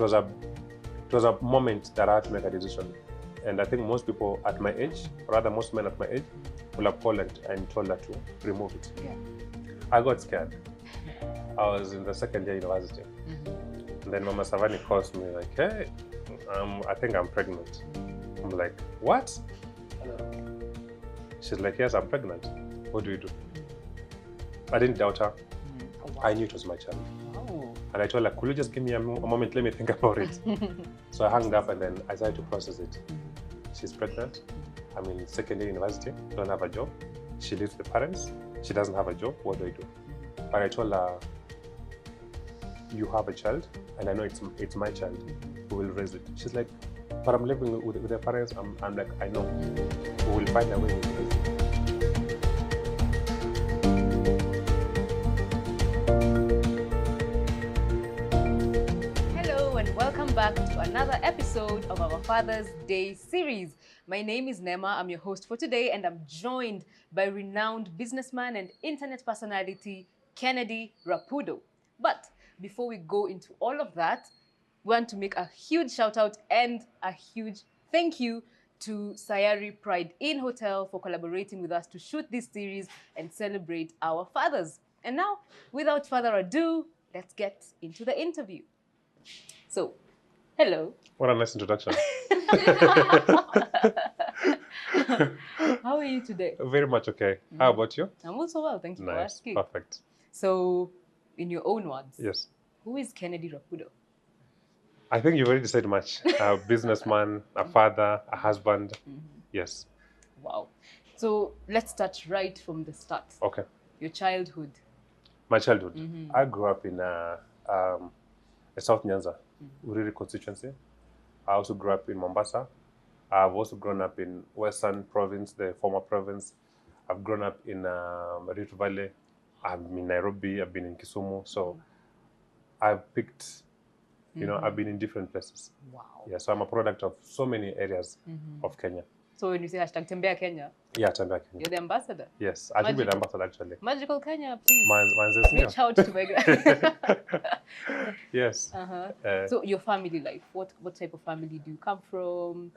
it was a moment that I had to make a decision. And I think most people at my age, or rather most men at my age, will have called and told her to remove it. Yeah. I got scared. I was in the second year university. And then Mama Savani calls me like, hey, I think I'm pregnant. I'm like, what? She's like, yes, I'm pregnant. What do you do? I didn't doubt her. Oh, wow. I knew it was my child. Wow. And I told her, could you just give me a moment, let me think about it. So I hung up and then I tried to process it. She's pregnant. I'm in second year university, don't have a job. She lives with the parents. She doesn't have a job. What do I do? But I told her, you have a child, and I know it's my child. We will raise it. She's like, but I'm living with the parents. I'm like, I know. We will find a way to raise it. Hello and welcome back to another episode of our Father's Day series. My name is Nema. I'm your host for today, and I'm joined by renowned businessman and internet personality Kennedy Rapudo. But before we go into all of that, we want to make a huge shout out and a huge thank you to Sayari Pride Inn Hotel for collaborating with us to shoot this series and celebrate our fathers. And now, without further ado, let's get into the interview. So, hello. What a nice introduction. How are you today? Very much okay. How about you? I'm also well, thank you for Nice, asking. perfect. So, in your own words, Yes. who is Kennedy Rapudo? I think you've already said much. A businessman, a father, a husband. Yes. Wow. So, let's start right from the start. Okay. Your childhood. My childhood. I grew up in South Nyanza, Uriri constituency. I also grew up in Mombasa. I've also grown up in Western Province, the former province. I've grown up in Rift Valley. I've been in Nairobi. I've been in Kisumu. So I've picked, I've been in different places. Wow. Yeah, so I'm a product of so many areas of Kenya. So, when you say hashtag Tembea Kenya, Yeah, Tembea Kenya. you're the ambassador. Yes, I should be the ambassador actually. Magical Kenya, please. Man's Reach out to my Yes. So, your family life. What type of family do you come from?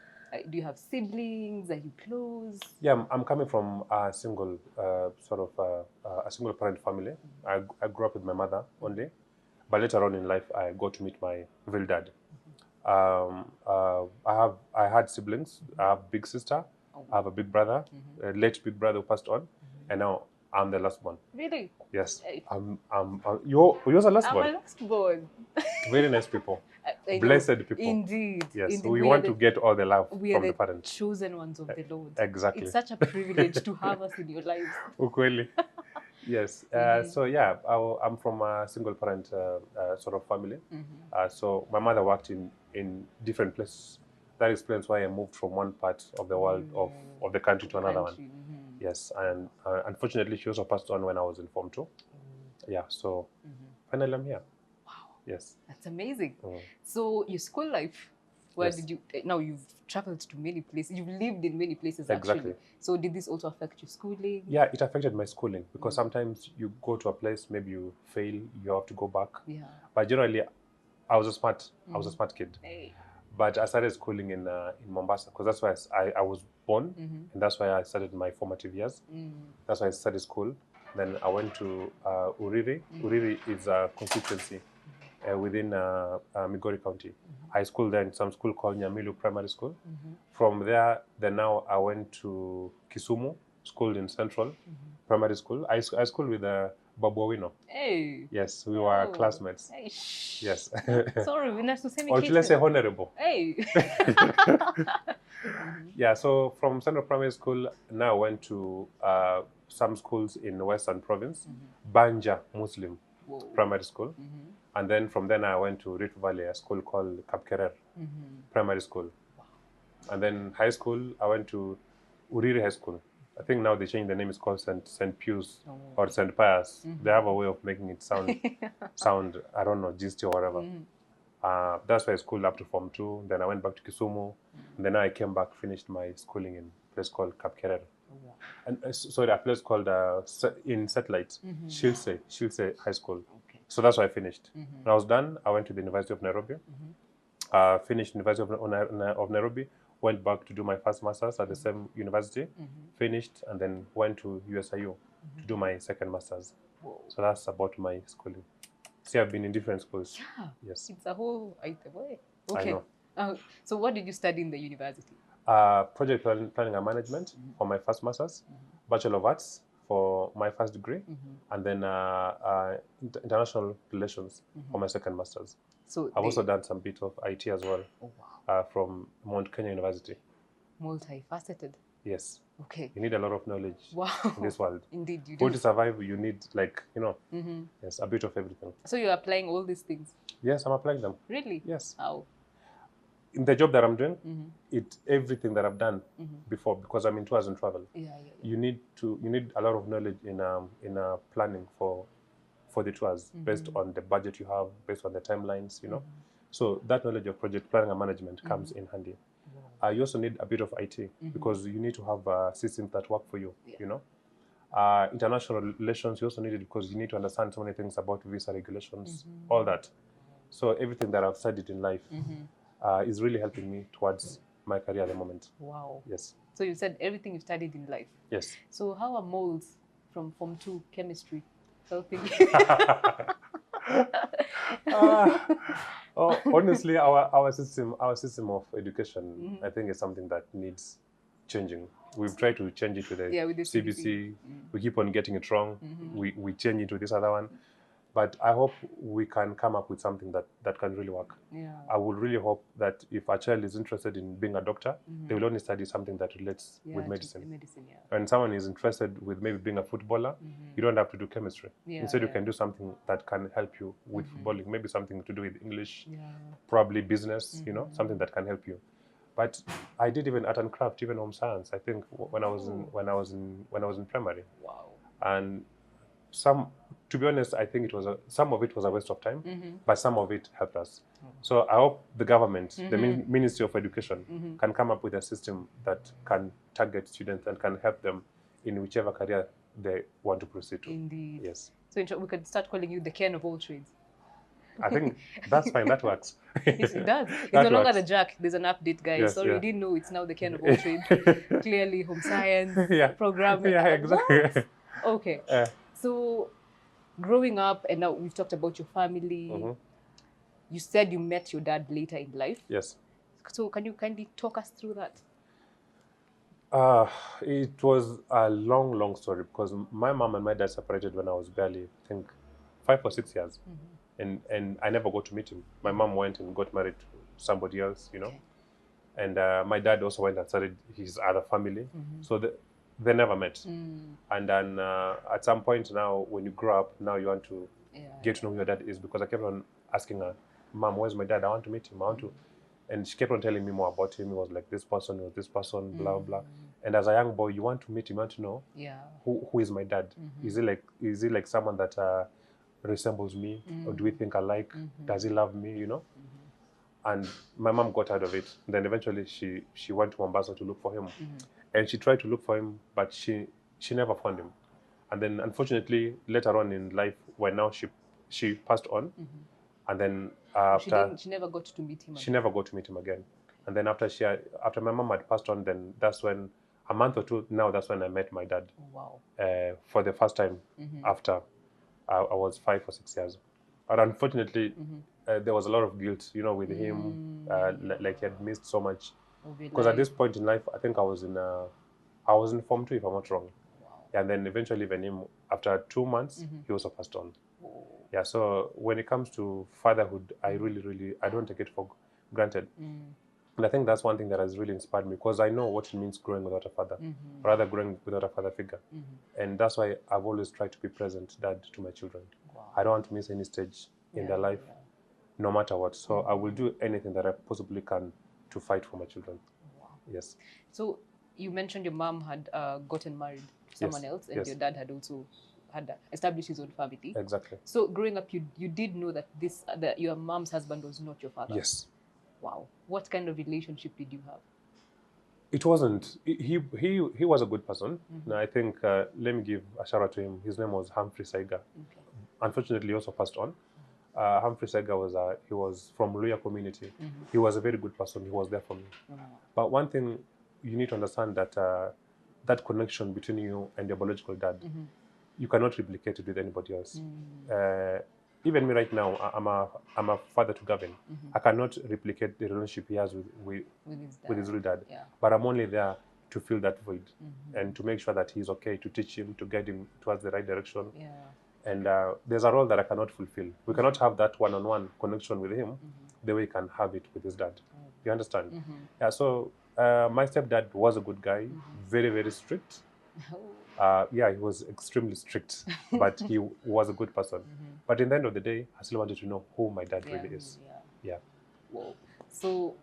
Do you have siblings? Are you close? Yeah, I'm coming from a single a single parent family. I grew up with my mother only, but later on in life I got to meet my real dad. I had siblings. I have a big sister. I have a big brother, a late big brother who passed on, and now I'm the last one. Really? Yes. You're the last I'm one. a last born. Very nice people. I know. Blessed people. Indeed. Yes. Indeed. We want to get all the love we from are the parents. chosen ones of the Lord. Exactly. It's such a privilege to have us in your lives. Ukweli. Yes. So yeah, I'm from a single parent sort of family. So my mother worked in different places. That explains why I moved from one part of the world of the country to another one. Yes, and unfortunately, she also passed on when I was in Form 2. Yeah, so finally I'm here. Wow. Yes. That's amazing. So your school life, where Yes. did you, now you've traveled to many places, you've lived in many places actually. Exactly. So did this also affect your schooling? Yeah, it affected my schooling because sometimes you go to a place, maybe you fail, you have to go back. Yeah. But generally, I was a smart kid. Hey. But I started schooling in Mombasa because that's where I was born, and that's why I started my formative years. That's why I started school. Then I went to Uriri. Uriri is a constituency within Migori County. I schooled there in some school called Nyamilu Primary School. From there, then now I went to Kisumu, schooled in Central Primary School. I schooled with Babu Owino. Hey. Yes, we were classmates. Hey. Yes. Sorry, we're not to say Or let's say honorable. Hey. Yeah, so from Central Primary School, now I went to some schools in Western Province, Banja Muslim Primary School. And then from then I went to Rift Valley, a school called Kapkerer Primary School. Wow. And then high school, I went to Uriri High School. I think now they changed the name, it's called St. Pius or St. Pius. They have a way of making it sound, I don't know, gisty or whatever. That's why I schooled up to Form 2. Then I went back to Kisumu. And then I came back, finished my schooling in a place called Kapkerer. Wow. And sorry, a place called in Satellite, Shilse High School. Okay. So that's where I finished. When I was done, I went to the University of Nairobi. finished University of Nairobi, went back to do my first master's at the same university, finished, and then went to USIU to do my second master's. Whoa. So that's about my schooling. See, I've been in different schools. Yeah. Yes. It's a whole item. I know. So what did you study in the university? Project planning and management for my first master's, Bachelor of Arts for my first degree, and then international relations for my second master's. So I've also done some bit of IT as well. Oh, wow. From Mount Kenya University. Multifaceted. Yes. Okay. You need a lot of knowledge in this world. Indeed, you do. For to survive, you need, like, yes, a bit of everything. So you're applying all these things? Yes, I'm applying them. Really? Yes. How? In the job that I'm doing, everything that I've done before, because I'm in tours and travel. Yeah. You need a lot of knowledge in planning for the tours, based on the budget you have, based on the timelines, So that knowledge of project planning and management comes in handy. You also need a bit of IT because you need to have systems that work for you, International relations, you also need it because you need to understand so many things about visa regulations, all that. So everything that I've studied in life is really helping me towards my career at the moment. Wow. Yes. So you said everything you studied in life. Yes. So how are molds from Form 2 chemistry helping? Honestly, our system of education, I think, is something that needs changing. We've tried to change it with the CBC. We keep on getting it wrong. We change it to this other one. But I hope we can come up with something that can really work. Yeah. I would really hope that if a child is interested in being a doctor, they will only study something that relates with medicine. When someone is interested with maybe being a footballer, you don't have to do chemistry. Instead, you can do something that can help you with footballing, maybe something to do with English, probably business, something that can help you. But I did even art and craft, even home science, I think, when I was in primary. Wow. And to be honest, I think some of it was a waste of time, but some of it helped us. So I hope the government, the Ministry of Education, can come up with a system that can target students and can help them in whichever career they want to proceed to. Indeed. Yes. So in short, we could start calling you the Ken of all trades. I think that's fine. That works. Yes, it does. It's no longer the Jack. There's an update, guys. Yes, Sorry, you didn't know it's now the Ken of all trades. Clearly, home science, programming. Yeah, exactly. Okay. So, growing up, and now we've talked about your family. You said you met your dad later in life. Yes. So, can you kindly talk us through that? It was a long story because my mom and my dad separated when I was barely, I think, 5 or 6 years. And I never got to meet him. My mom went and got married to somebody else, Okay. And my dad also went and started his other family. So they never met. And then at some point now, when you grow up, now you want to get to know who your dad is, because I kept on asking her, Mom, where's my dad? I want to meet him. I want to. And she kept on telling me more about him. He was like this person, he was this person, blah, blah. And as a young boy, you want to meet him, you want to know who is my dad? Is he like someone that resembles me, or do we think alike? Does he love me? And my mom got out of it. Then eventually she went to Mombasa to look for him, and she tried to look for him, but she never found him. And then unfortunately later on in life, when now she passed on, and then after she never got to meet him. She never got to meet him again. And then after my mom had passed on, then that's when a month or two now, that's when I met my dad. Wow. For the first time after I was 5 or 6 years. But unfortunately, there was a lot of guilt, with him, like he had missed so much. Because at this point in life, I think I was in Form 2, if I'm not wrong. Wow. And then eventually, even him, after 2 months, he also passed on. Oh. Yeah, so when it comes to fatherhood, I really, I don't take it for granted. And I think that's one thing that has really inspired me, because I know what it means growing without a father, rather growing without a father figure. And that's why I've always tried to be present dad to my children. Wow. I don't want to miss any stage in their life, no matter what. So I will do anything that I possibly can to fight for my children. Wow. Yes. So you mentioned your mom had gotten married to someone else, and your dad had also established his own family. Exactly. So growing up, you did know that your mom's husband was not your father. Yes. Wow. What kind of relationship did you have? It wasn't. He was a good person. Now, I think, let me give a shout out to him. His name was Humphrey Saiga. Okay. Unfortunately, he also passed on. Humphrey Sega he was from Luya community. He was a very good person. He was there for me. But one thing you need to understand that that connection between you and your biological dad, you cannot replicate it with anybody else. Even me right now, I'm a father to Gavin. I cannot replicate the relationship he has with his real dad. Yeah. But I'm only there to fill that void and to make sure that he's okay, to teach him, to guide him towards the right direction. Yeah. And there's a role that I cannot fulfill. We cannot have that one-on-one connection with him the way he can have it with his dad. You understand? Yeah. So my stepdad was a good guy, very, very strict. Yeah, he was extremely strict, but he was a good person. But in the end of the day, I still wanted to know who my dad really is. Yeah. Whoa. So,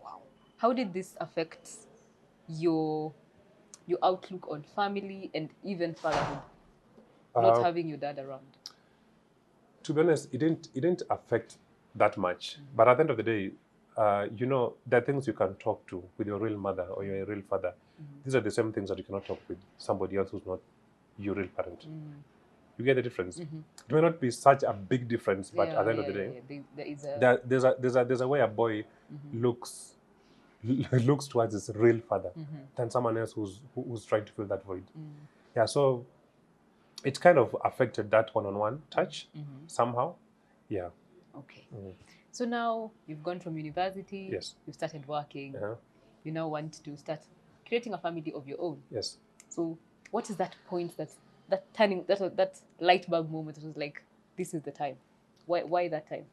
wow. How did this affect your outlook on family and even fatherhood? Not having your dad around. To be honest, it didn't affect that much. But at the end of the day, you know, there are things you can talk to with your real mother or your real father. These are the same things that you cannot talk with somebody else who's not your real parent. You get the difference. It may not be such a big difference, but at the end of the day, there is a... there's a way a boy looks towards his real father than someone else who's trying to fill that void. Yeah, so it kind of affected that one-on-one touch somehow. Yeah. Okay. So now you've gone from university. Yes. You've started working. You now want to start creating a family of your own. Yes. So what is that point, that light bulb moment that was like, this is the time? Why that time?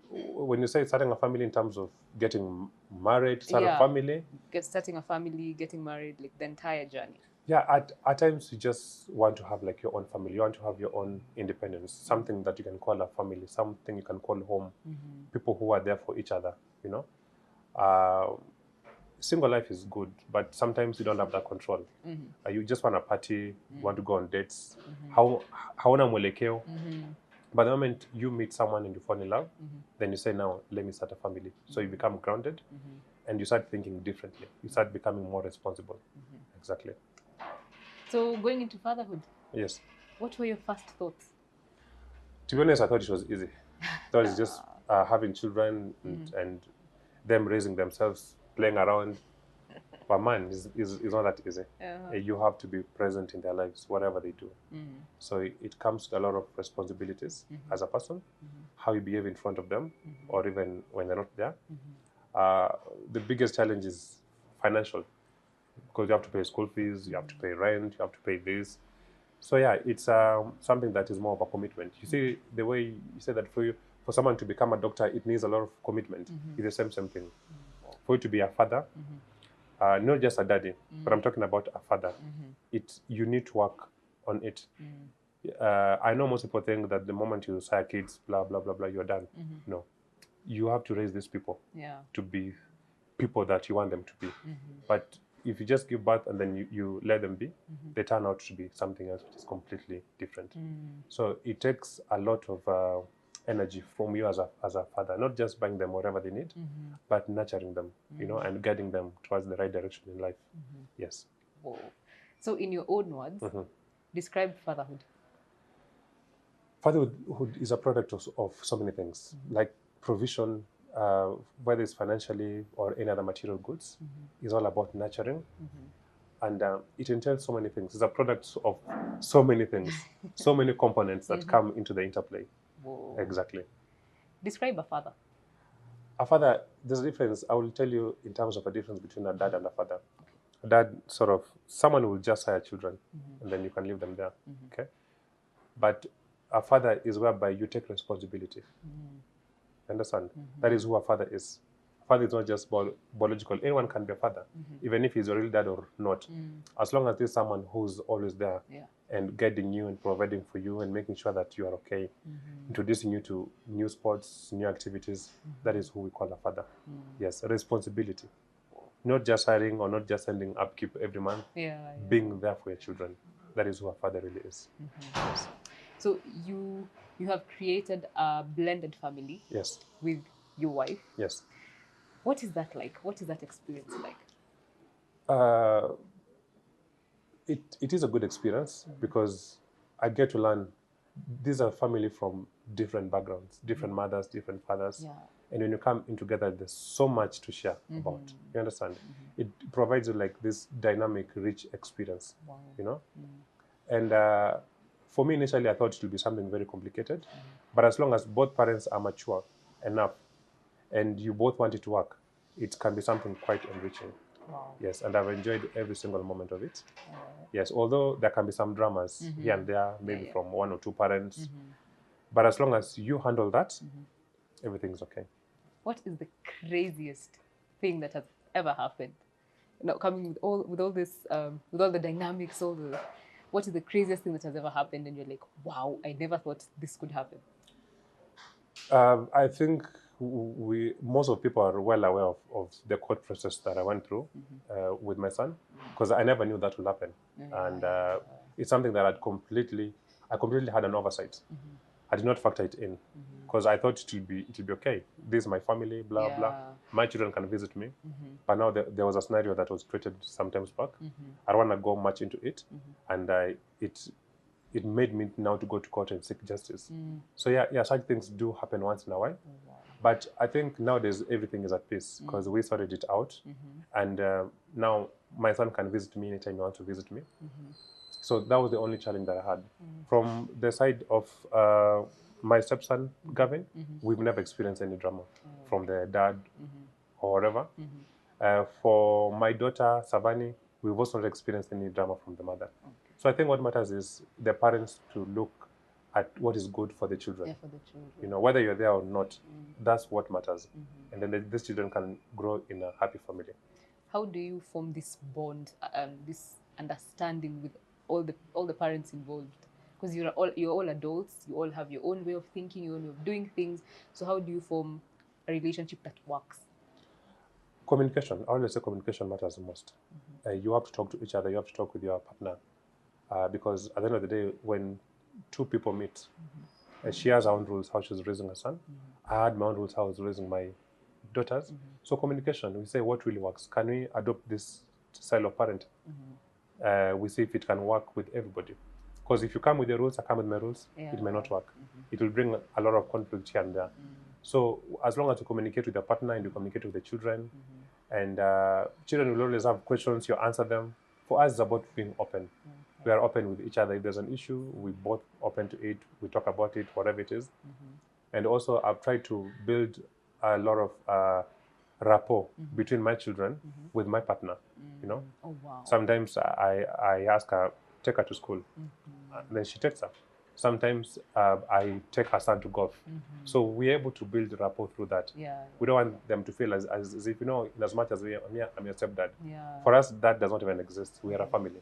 When you say starting a family in terms of getting married, starting a family? Starting a family, getting married, like the entire journey. Yeah, at times you just want to have like your own family. You want to have your own independence, something that you can call a family, something you can call home, people who are there for each other, you know. Single life is good, but sometimes you don't have that control. You just want to party, want to go on dates. Hauna mwelekeo. But the moment you meet someone and you fall in love, then you say, now, let me start a family. So you become grounded and you start thinking differently. You start becoming more responsible. Exactly. So going into fatherhood, yes. What were your first thoughts? To be honest, I thought it was easy. I thought it's just having children and them raising themselves, playing around. But man, it's not that easy. You have to be present in their lives, whatever they do. So it comes to a lot of responsibilities as a person, how you behave in front of them, or even when they're not there. The biggest challenge is financial, because you have to pay school fees, you have to pay rent, you have to pay this. So yeah, it's something that is more of a commitment. You see, the way you say that for someone to become a doctor, it needs a lot of commitment. It's the same thing. For you to be a father, not just a daddy, but I'm talking about a father. You need to work on it. I know most people think that the moment you sire kids, blah, blah, blah, blah, you're done. No. You have to raise these people to be people that you want them to be. But if you just give birth and then you let them be, they turn out to be something else which is completely different. So it takes a lot of energy from you as a father, not just buying them whatever they need, but nurturing them, you know, and guiding them towards the right direction in life. Yes. Whoa. So in your own words, describe fatherhood. Fatherhood is a product of so many things, like provision, whether it's financially or any other material goods, is all about nurturing. And it entails so many things. It's a product of so many things, so many components that come into the interplay. Whoa. Exactly. Describe a father. A father, there's a difference. I will tell you in terms of a difference between a dad and a father. A dad, sort of, someone who will just hire children, and then you can leave them there. Okay? But a father is whereby you take responsibility. Understand? That is who a father is. A father is not just biological. Anyone can be a father, even if he's your real dad or not. As long as there's someone who's always there and guiding you and providing for you and making sure that you are okay, introducing you to new sports, new activities, that is who we call a father. Yes, responsibility. Not just hiring or not just sending upkeep every month, being there for your children. That is who a father really is. Yes. So you have created a blended family. Yes. With your wife. Yes. What is that like? What is that experience like? It is a good experience because I get to learn these are family from different backgrounds, different mothers, different fathers. Yeah. And when you come in together, there's so much to share about. You understand? It provides you like this dynamic, rich experience, Wow. you know? And for me, initially, I thought it would be something very complicated. But as long as both parents are mature enough and you both want it to work, it can be something quite enriching. Wow. Yes, and I've enjoyed every single moment of it. Yes, although there can be some dramas here and there, maybe from one or two parents. But as long as you handle that, everything's okay. What is the craziest thing that has ever happened? You know, coming with all this, with all the dynamics, what is the craziest thing that has ever happened? And you're like, wow, I never thought this could happen. I think most of people are well aware of the court process that I went through with my son, because I never knew that would happen, and it's something that I completely had an oversight. I did not factor it in because I thought it will be okay. This is my family, blah blah. My children can visit me, but now there was a scenario that was created sometimes back. I don't want to go much into it, and it made me now to go to court and seek justice. So yeah, such things do happen once in a while. But I think nowadays everything is at peace because we sorted it out, and now my son can visit me anytime he wants to visit me. So that was the only challenge that I had. From the side of my stepson, Gavin, we've never experienced any drama from the dad or whatever. For my daughter, Savani, we've also not experienced any drama from the mother. So I think what matters is the parents to look at what is good for the children. Yeah, for the children. You know, whether you're there or not, that's what matters. And then these children can grow in a happy family. How do you form this bond, this understanding with all the parents involved? Because you're all adults, you all have your own way of thinking, your own way of doing things. So how do you form a relationship that works? Communication. I always say communication matters the most. You have to talk to each other. You have to talk with your partner. Because at the end of the day, when two people meet, she has her own rules, how she's raising her son. I had my own rules, how I was raising my daughters. So communication, we say what really works. Can we adopt this style of parent? We see if it can work with everybody. Because if you come with your rules, I come with my rules, it may not work. It will bring a lot of conflict here and there. So as long as you communicate with your partner and you communicate with the children, and children will always have questions, you answer them. For us, it's about being open. We are open with each other. If there's an issue, we both open to it. We talk about it, whatever it is. And also, I've tried to build a lot of rapport between my children with my partner. You know, Oh wow! sometimes I ask her, take her to school, and then she takes her. Sometimes I take her son to golf. So we're able to build rapport through that. Yeah. We don't want them to feel as if, you know, in as much as I'm your stepdad. Yeah. For us, that does not even exist. We are a family.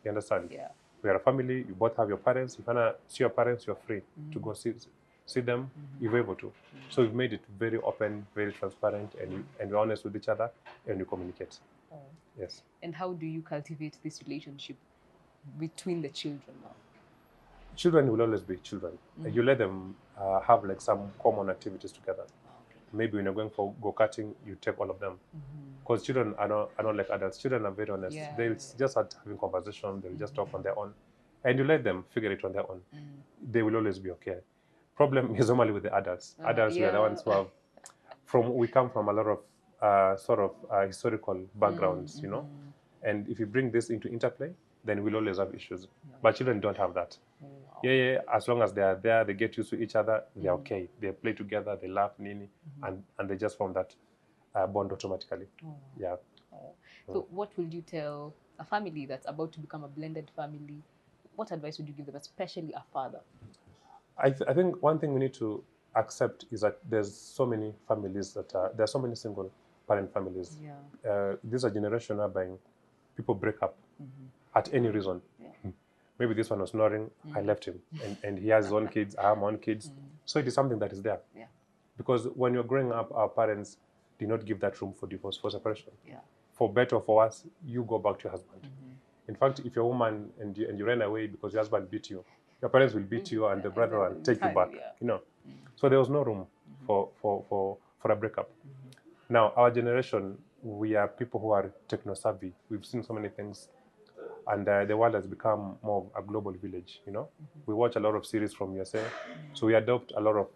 You understand? Yeah. We are a family. You both have your parents. If you want to see your parents, you're free to go see them if you're able to. So we've made it very open, very transparent, and we're honest with each other, and we communicate. Oh. Yes. And how do you cultivate this relationship between the children now? Children will always be children. You let them have like some common activities together. Maybe when you're going for go-karting, you take all of them. Because children are not like adults. Children are very honest. Yeah. They'll just start having conversation. They'll just talk on their own. And you let them figure it on their own. They will always be okay. Problem is normally with the adults. Adults, we are the ones who have, we come from a lot of historical backgrounds, you know. And if you bring this into interplay, then we'll always have issues. But children don't have that. Wow. Yeah. As long as they are there, they get used to each other, they're okay. They play together, they laugh, nini, and they just form that bond automatically. Yeah. So what will you tell a family that's about to become a blended family? What advice would you give them, especially a father? I think one thing we need to accept is that there's so many families there's so many single parent families. This is a generation whereby people break up at any reason. Maybe this one was snoring, I left him. And he has his own kids, I have my own kids. So it is something that is there. Because when you're growing up, our parents did not give that room for divorce, for separation. For better or for worse, you go back to your husband. In fact, if you're a woman and you ran away because your husband beat you, your parents will beat you and the brother will take you back. You know. So there was no room for a breakup. Now, our generation, we are people who are techno-savvy. We've seen so many things. And the world has become more of a global village, We watch a lot of series from USA, so we adopt a lot of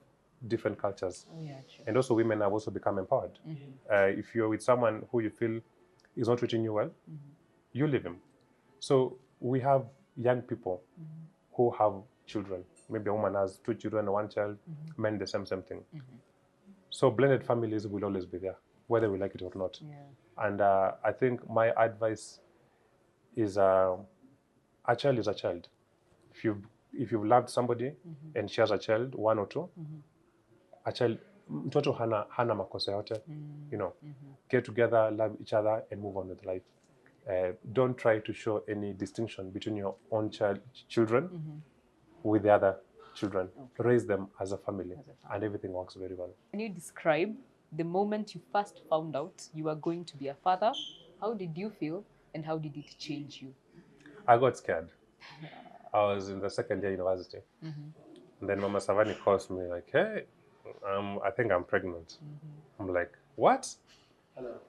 different cultures. Oh, yeah, true. And also women have also become empowered. If you're with someone who you feel is not treating you well, you leave him. So we have young people who have children. Maybe a woman has 2 children and 1 child, men the same thing. So blended families will always be there, whether we like it or not. Yeah. And I think my advice is a child is a child. If you've loved somebody and she has a child, 1 or 2, a child, mtoto hana makosa yote, get together, love each other, and move on with life. Don't try to show any distinction between your own children with the other children. Okay. Raise them as a family, and everything works very well. Can you describe the moment you first found out you were going to be a father? How did you feel, and how did it change you? I got scared. I was in the 2nd year university. And then Mama Savani calls me like, hey, I think I'm pregnant. I'm like, what? Hello.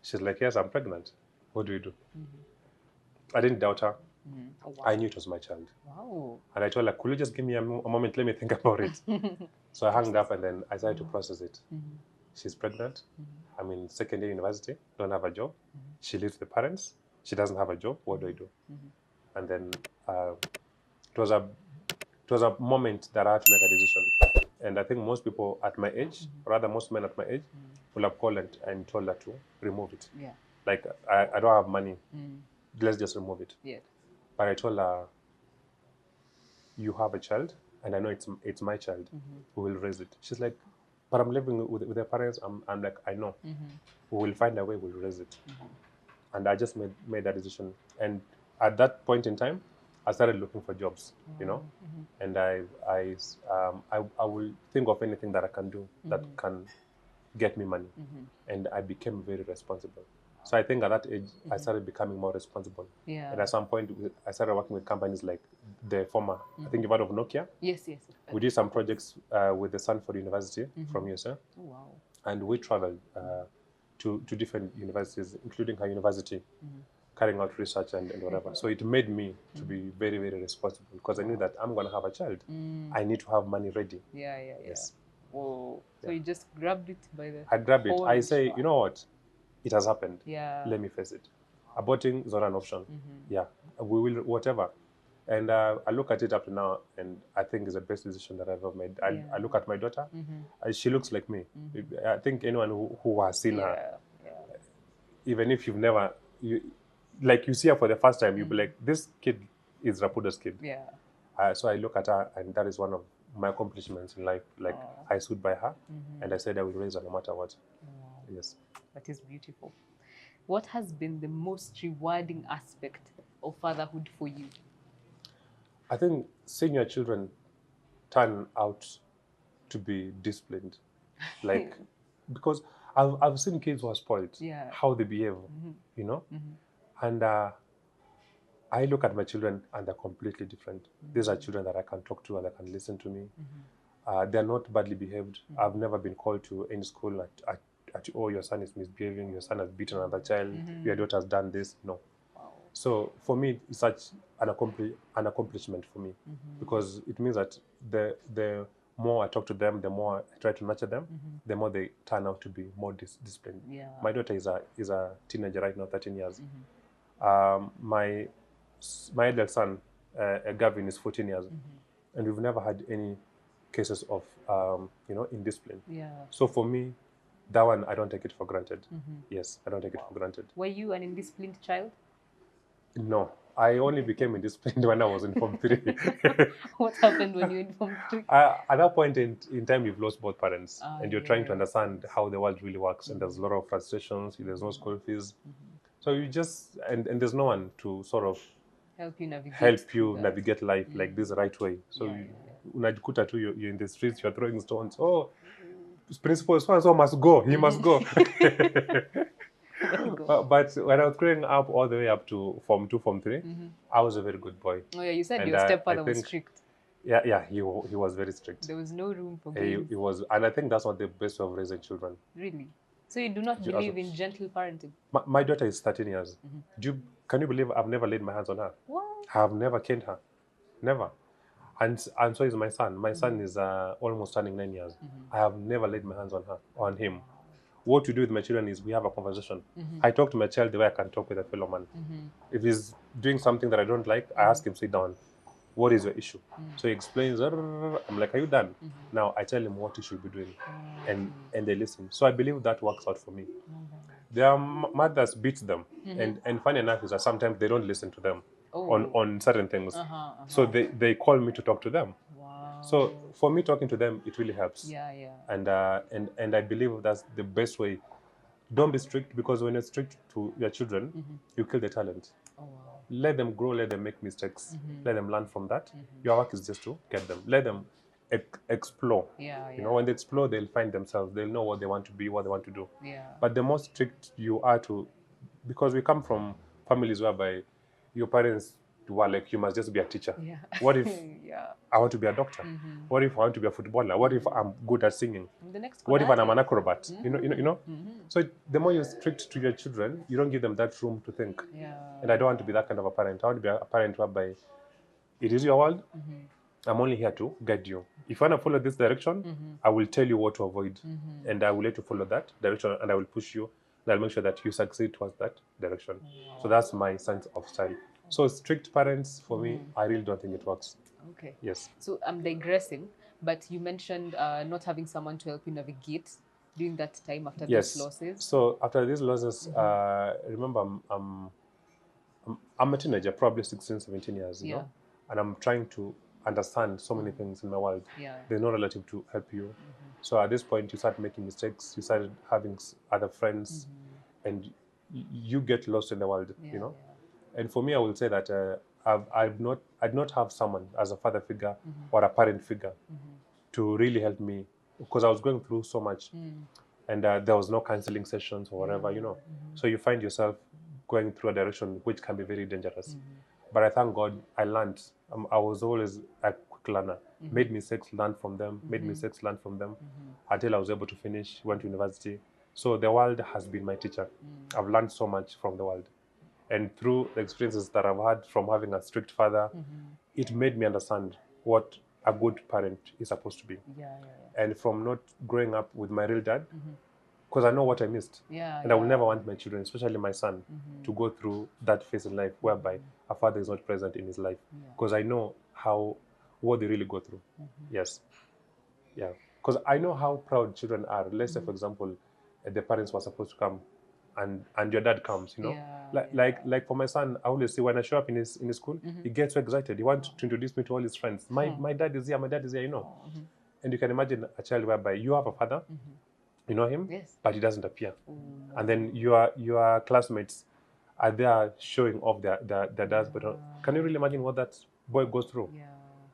She's like, yes, I'm pregnant. What do we do? I didn't doubt her. Oh, wow. I knew it was my child. Wow. And I told her, could you just give me a moment, let me think about it. So I hung up and then I started to process it. She's pregnant. I'm in 2nd year university, don't have a job. She lives with the parents. She doesn't have a job. What do I do? And then it was a moment that I had to make a decision. And I think most people at my age, rather most men at my age, will have called and told her to remove it. Yeah. Like, I don't have money. Let's just remove it. Yeah. But I told her, you have a child, and I know it's my child. We will raise it. She's like, but I'm living with their parents. I'm like, I know. We will find a way, we'll raise it. And I just made that decision. And at that point in time, I started looking for jobs, and I will think of anything that I can do that can get me money. And I became very responsible. So I think at that age, I started becoming more responsible. Yeah. And at some point, I started working with companies like the former, I think you've heard of Nokia? Yes. We did some projects with the Stanford University from USA. Oh, wow. And we traveled to different universities, including her university, carrying out research and whatever. So it made me to be very, very responsible because I knew that I'm going to have a child. I need to have money ready. Yeah. Yes. Whoa. So you just grabbed it by the I grabbed it. I say, you know what? It has happened. Yeah. Let me face it. Aborting is not an option. Yeah. We will, whatever. And I look at it up to now, and I think it's the best decision that I've ever made. I look at my daughter. She looks like me. I think anyone who has seen her, even if you've never, you see her for the first time, you'll be like, this kid is Rapudo's kid. Yeah. So I look at her, and that is one of my accomplishments in life. Like, I stood by her, and I said I will raise her no matter what. Yes. That is beautiful. What has been the most rewarding aspect of fatherhood for you? I think seeing your children turn out to be disciplined. Like, because I've seen kids who are spoiled, how they behave, And I look at my children and they're completely different. These are children that I can talk to and they can listen to me. They're not badly behaved. I've never been called to any school at oh, your son is misbehaving, your son has beaten another child, your daughter has done this. No. Wow. So for me, it's such an accomplishment for me because it means that the more I talk to them, the more I try to nurture them, the more they turn out to be more disciplined. Yeah. My daughter is a teenager right now, 13 years. My elder son, Gavin, is 14 years, and we've never had any cases of indiscipline. Yeah. So for me, that one, I don't take it for granted. Yes, I don't take it for granted. Were you an indisciplined child? No, I only became indisciplined when I was in Form 3. What happened when you were in Form 3? At that point in time, you've lost both parents, and you're trying to understand how the world really works, and there's a lot of frustrations, there's no school fees. So you just, and there's no one to sort of help you navigate life like this right way. So unajikuta tu you're in the streets, you're throwing stones. Oh, principal so must go. He must go. But when I was growing up all the way up to Form 2, Form 3, I was a very good boy. Oh yeah, you said your stepfather was strict. Yeah, he was very strict. There was no room for games. He was, and I think that's not the best way of raising children. Really? So you do not Do you believe also- in gentle parenting? My daughter is 13 years. Can you believe I've never laid my hands on her? What? I have never caned her. Never. And so is my son. My son is almost turning 9 years. I have never laid my hands on him. What we do with my children is we have a conversation. I talk to my child the way I can talk with a fellow man. If he's doing something that I don't like, I ask him, sit down. What is your issue? So he explains. I'm like, are you done? Now I tell him what he should be doing, and they listen. So I believe that works out for me. Their mothers beat them, and funny enough is that sometimes they don't listen to them on certain things. So they call me to talk to them. Wow. So for me, talking to them, it really helps. Yeah, yeah. And I believe that's the best way. Don't be strict, because when you're strict to your children, you kill the talent. Oh, wow. Let them grow, let them make mistakes, let them learn from that. Your work is just to get them. Let them explore. Yeah, yeah. You know, when they explore, they'll find themselves. They'll know what they want to be, what they want to do. Yeah. But the more strict you are to, because we come from families whereby your parents were like, you must just be a teacher. Yeah. What if Yeah. I want to be a doctor? What if I want to be a footballer? What if I'm good at singing? The next What if I'm an Konate. acrobat? You know. So the more you're strict to your children, you don't give them that room to think. Yeah. And I don't want to be that kind of a parent. I want to be a parent whereby it is your world. I'm only here to guide you. If you want to follow this direction, I will tell you what to avoid, and I will let you follow that direction, and I will push you, and I'll make sure that you succeed towards that direction. So that's my sense of style. So strict parents, for me, I really don't think it works. Okay. Yes. So I'm digressing, but you mentioned not having someone to help you navigate during that time after Yes. these losses. So after these losses, remember, I'm a teenager, probably 16, 17 years, you know, and I'm trying to understand so many things in my world. Yeah. There's no relative to help you. So at this point, you start making mistakes. You started having other friends, and you get lost in the world, you know. And for me, I will say that I did not have someone as a father figure or a parent figure to really help me, because I was going through so much, and there was no counseling sessions or whatever, you know. So you find yourself going through a direction which can be very dangerous. But I thank God I learned. I was always a quick learner. Made mistakes, learned from them. Made mistakes, learned from them, until I was able to finish. Went to university. So the world has been my teacher. I've learned so much from the world. And through the experiences that I've had from having a strict father, it made me understand what a good parent is supposed to be. And from not growing up with my real dad, because I know what I missed. And I will never want my children, especially my son, to go through that phase in life whereby a father is not present in his life. Because I know what they really go through. Yes. Yeah. Because I know how proud children are. Let's say, for example, the parents were supposed to come, and your dad comes, you know. Like for my son, I always see when I show up in his school, he gets so excited. He wants to introduce me to all his friends. My dad is here, you know. And you can imagine a child whereby you have a father, you know him, but he doesn't appear. And then your classmates are there showing off their dads, but can you really imagine what that boy goes through?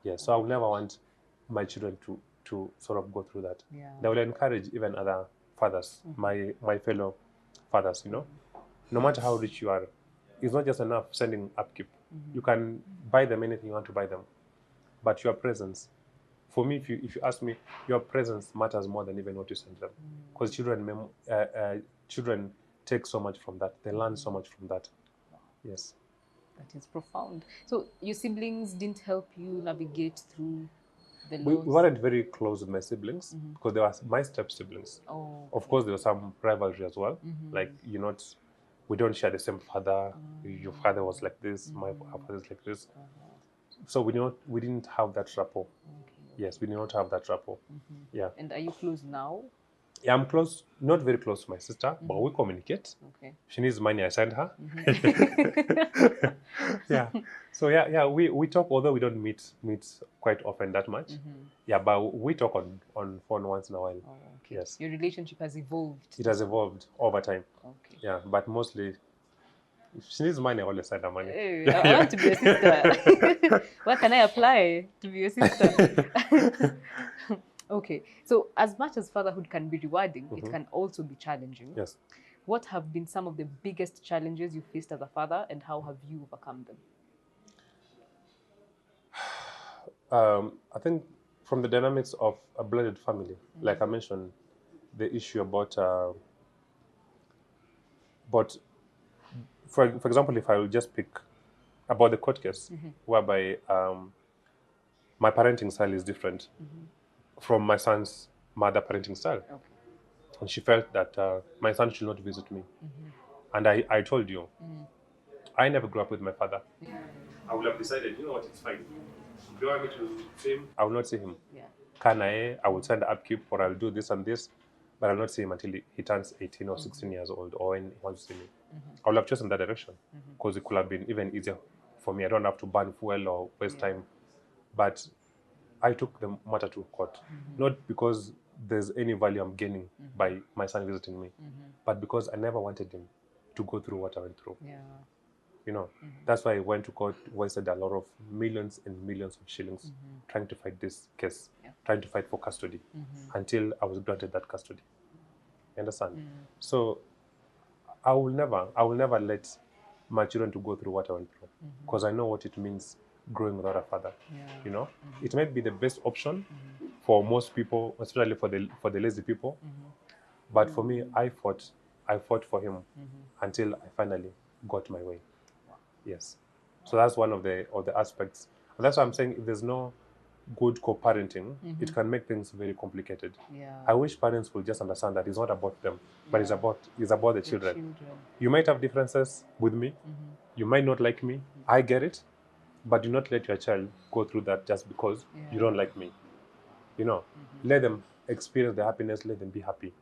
Yeah. So I would never want my children to sort of go through that. I will encourage even other fathers, my fellow fathers, you know, no matter how rich you are, it's not just enough sending upkeep. You can buy them anything you want to buy them, but your presence, for me, if you ask me, your presence matters more than even what you send them, because children take so much from that. They learn so much from that. Yes. That is profound. So your siblings didn't help you navigate through the We loss? weren't very close with my siblings, because they were my step siblings. Oh, Of course, there was some rivalry as well. Like, we don't share the same father. Your father was like this, our father is like this. So we didn't have that rapport. Yes, we did not have that rapport. Yeah. And are you close now? Yeah, I'm close, not very close to my sister, but we communicate. Okay. She needs money, I send her. Yeah. So yeah, we talk, although we don't meet quite often that much. Yeah, but we talk on phone once in a while. Oh, okay. Yes. Your relationship has evolved. It has evolved over time. Okay. Yeah, but mostly, if she needs money, I always send her money. Hey, I want to be your sister. Where can I apply to be your sister? Okay. So as much as fatherhood can be rewarding, it can also be challenging. Yes. What have been some of the biggest challenges you faced as a father, and how have you overcome them? I think from the dynamics of a blended family, like I mentioned, the issue about But for example, if I will just pick about the court case, whereby my parenting style is different from my son's mother parenting style. Okay. And she felt that my son should not visit me. And I told you, I never grew up with my father. I would have decided, you know what, it's fine. If you want me to see him, I will not see him. Yeah. I will send upkeep or I'll do this and this, but I'll not see him until he turns 18 or 16 years old or when he wants to see me. I would have chosen that direction because it could have been even easier for me. I don't have to burn fuel or waste time. But I took the matter to court, not because there's any value I'm gaining by my son visiting me, but because I never wanted him to go through what I went through. Yeah. You know, that's why I went to court, wasted a lot of millions and millions of shillings trying to fight this case, trying to fight for custody until I was granted that custody. You understand? So I will never let my children to go through what I went through because I know what it means growing without a father. You know, it might be the best option for most people, especially for the lazy people. But for me, I fought for him until I finally got my way. Yes. So that's one of the aspects. And that's why I'm saying if there's no good co-parenting, it can make things very complicated. Yeah. I wish parents would just understand that it's not about them, but it's about the children. Children. You might have differences with me. You might not like me. I get it. But do not let your child go through that just because you don't like me. You know, let them experience the happiness, let them be happy.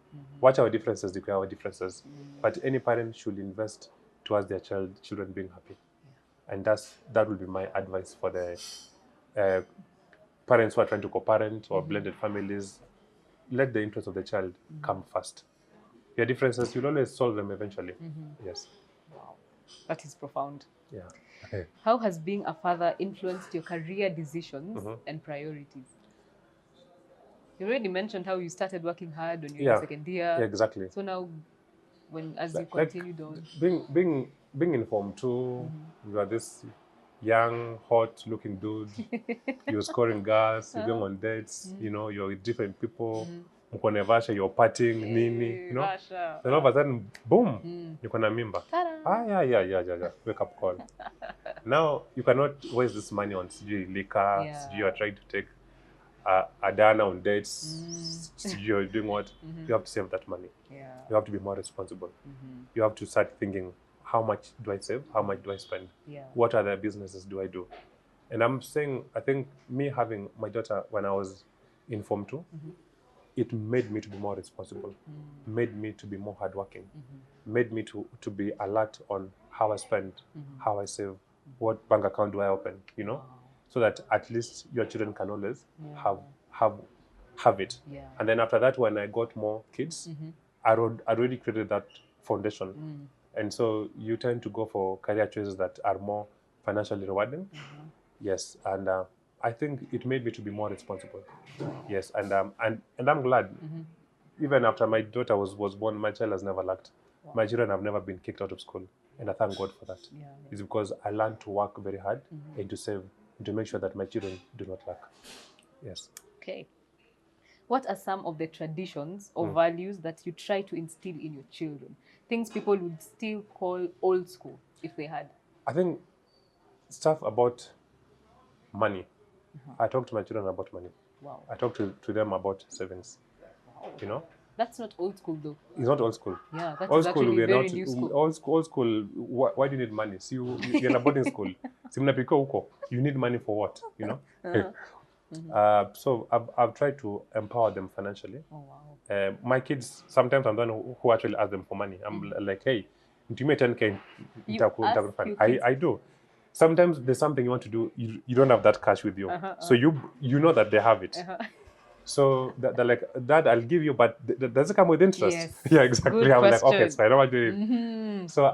Watch our differences, declare our differences. But any parent should invest towards their children being happy. And that will be my advice for the parents who are trying to co-parent or blended families. Let the interest of the child come first. Your differences, you'll always solve them eventually. Yes. Wow. That is profound. Yeah. How has being a father influenced your career decisions and priorities? You already mentioned how you started working hard when you were in second year. Yeah, exactly. So now, as you continued on, being in Form 2, you are this young, hot-looking dude. You're scoring gas. You're going on dates. You know, you're with different people. Mkonevasha, you're partying, nini. You know. Then all of a sudden, boom, you're gonna mimba. Yeah. Wake up call. Now you cannot waste this money on liquor. You are trying to take a Dana on dates. You're doing what? You have to save that money. You have to be more responsible. You have to start thinking, how much do I save? How much do I spend? What other businesses do I do? And I'm saying, I think me having my daughter when I was in Form 2, it made me to be more responsible, made me to be more hardworking, made me to be alert on how I spend, how I save, what bank account do I open, you know, so that at least your children can always have it. And then after that, when I got more kids, I already created that foundation. And so you tend to go for career choices that are more financially rewarding. Yes, and I think it made me to be more responsible. Yes, and I'm glad. Even after my daughter was born, my child has never lacked. My children have never been kicked out of school, and I thank God for that. It's because I learned to work very hard and to save and to make sure that my children do not lack. Yes. Okay. What are some of the traditions or values that you try to instill in your children? Things people would still call old school if they had. I think stuff about money. I talk to my children about money. Wow. I talk to them about savings. Wow. You know? That's not old school though. It's not old school. Yeah, that's old school, actually very new school. Old school, why do you need money? See, you're in a boarding school. You need money for what? You know? So I've tried to empower them financially. Oh, wow. My kids, sometimes I'm the one who actually ask them for money. I'm like, hey, do you make 10K? I do. Sometimes there's something you want to do, you don't have that cash with you. So you know that they have it. So they're like, Dad, I'll give you, but does it come with interest? Yes. Yeah, exactly. Good I'm question. like, okay, so I don't want to do it. So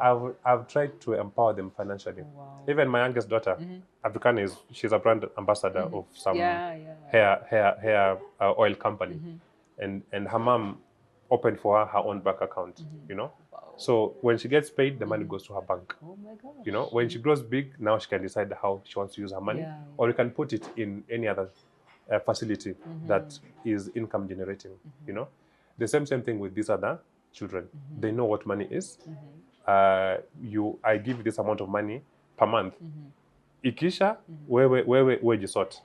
I've tried to empower them financially. Wow. Even my youngest daughter, African, she's a brand ambassador of some hair oil company. And her mom opened for her own bank account, you know. Wow. So when she gets paid, the money goes to her bank. Oh my gosh. You know, when she grows big, now she can decide how she wants to use her money, or you can put it in any other facility that is income generating. You know, the same thing with these other children. They know what money is. I give you this amount of money per month. Ikisha, where you sort,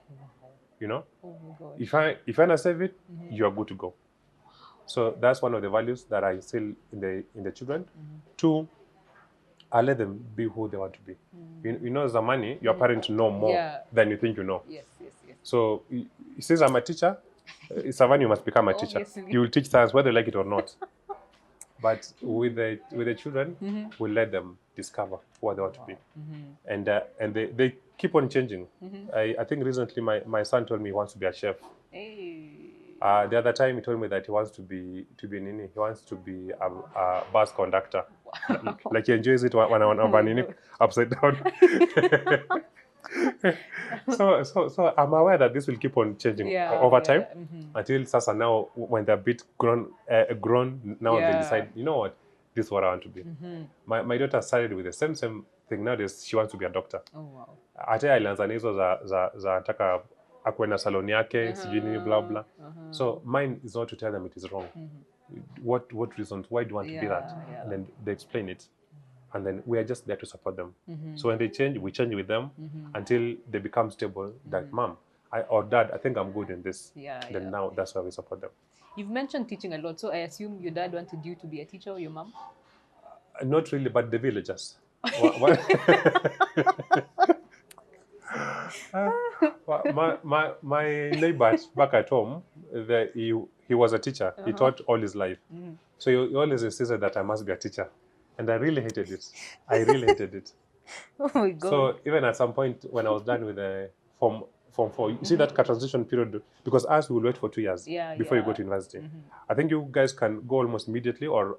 you know. Oh my gosh. If I save it, you are good to go. So that's one of the values that I instill in the children. Two, I let them be who they want to be. You know, as a money, your parents know more than you think you know. Yes, yes, yes. So since I'm a teacher, Savannah, you must become a teacher. Obviously. You will teach science whether they like it or not. But with the children, we let them discover what they want to be, and they keep on changing. I think recently my son told me he wants to be a chef. Hey. The other time he told me that he wants to be Nini. He wants to be a bus conductor. Like he enjoys it when I'm Nini upside down. So I'm aware that this will keep on changing over time until Sasa now, when they're a bit grown, now they decide, you know what, this is what I want to be. My daughter started with the same thing. Nowadays she wants to be a doctor. Oh wow. Hata alianza na hizo za taka akuwe na saloni yake sijui nini blah blah. So mine is not to tell them it is wrong. What reasons? Why do you want to be that? And then they explain it. And then we are just there to support them. So when they change, we change with them until they become stable. Like, mom, or dad, I think I'm good in this. Then now that's why we support them. You've mentioned teaching a lot, so I assume your dad wanted you to be a teacher or your mom? Not really, but the villagers. My neighbor back at home, he was a teacher. He taught all his life. So he always insisted that I must be a teacher. And I really hated it. I really hated it. Oh my God. So even at some point when I was done with the Form 4, you see that transition period, because us we will wait for 2 years before you go to university. I think you guys can go almost immediately or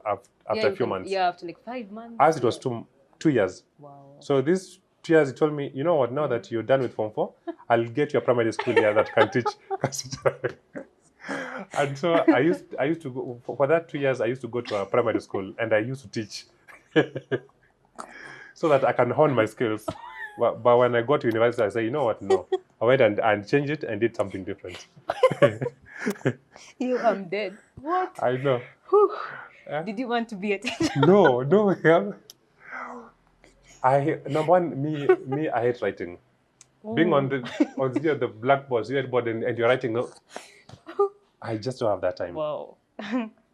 after a few months. Yeah, after like 5 months. As it was 2 years. Wow. So these 2 years, he told me, you know what, now that you're done with Form 4, I'll get you a primary school here that can teach. And so I used to go, for that 2 years, I used to go to a primary school and I used to teach so that I can hone my skills. But when I got to university, I said, you know what, no. I went and changed it and did something different. I'm dead. What? I know. Did you want to be a teacher? No. Number one, me, I hate writing. Being on the blackboard, and you're writing, I just don't have that time. Wow.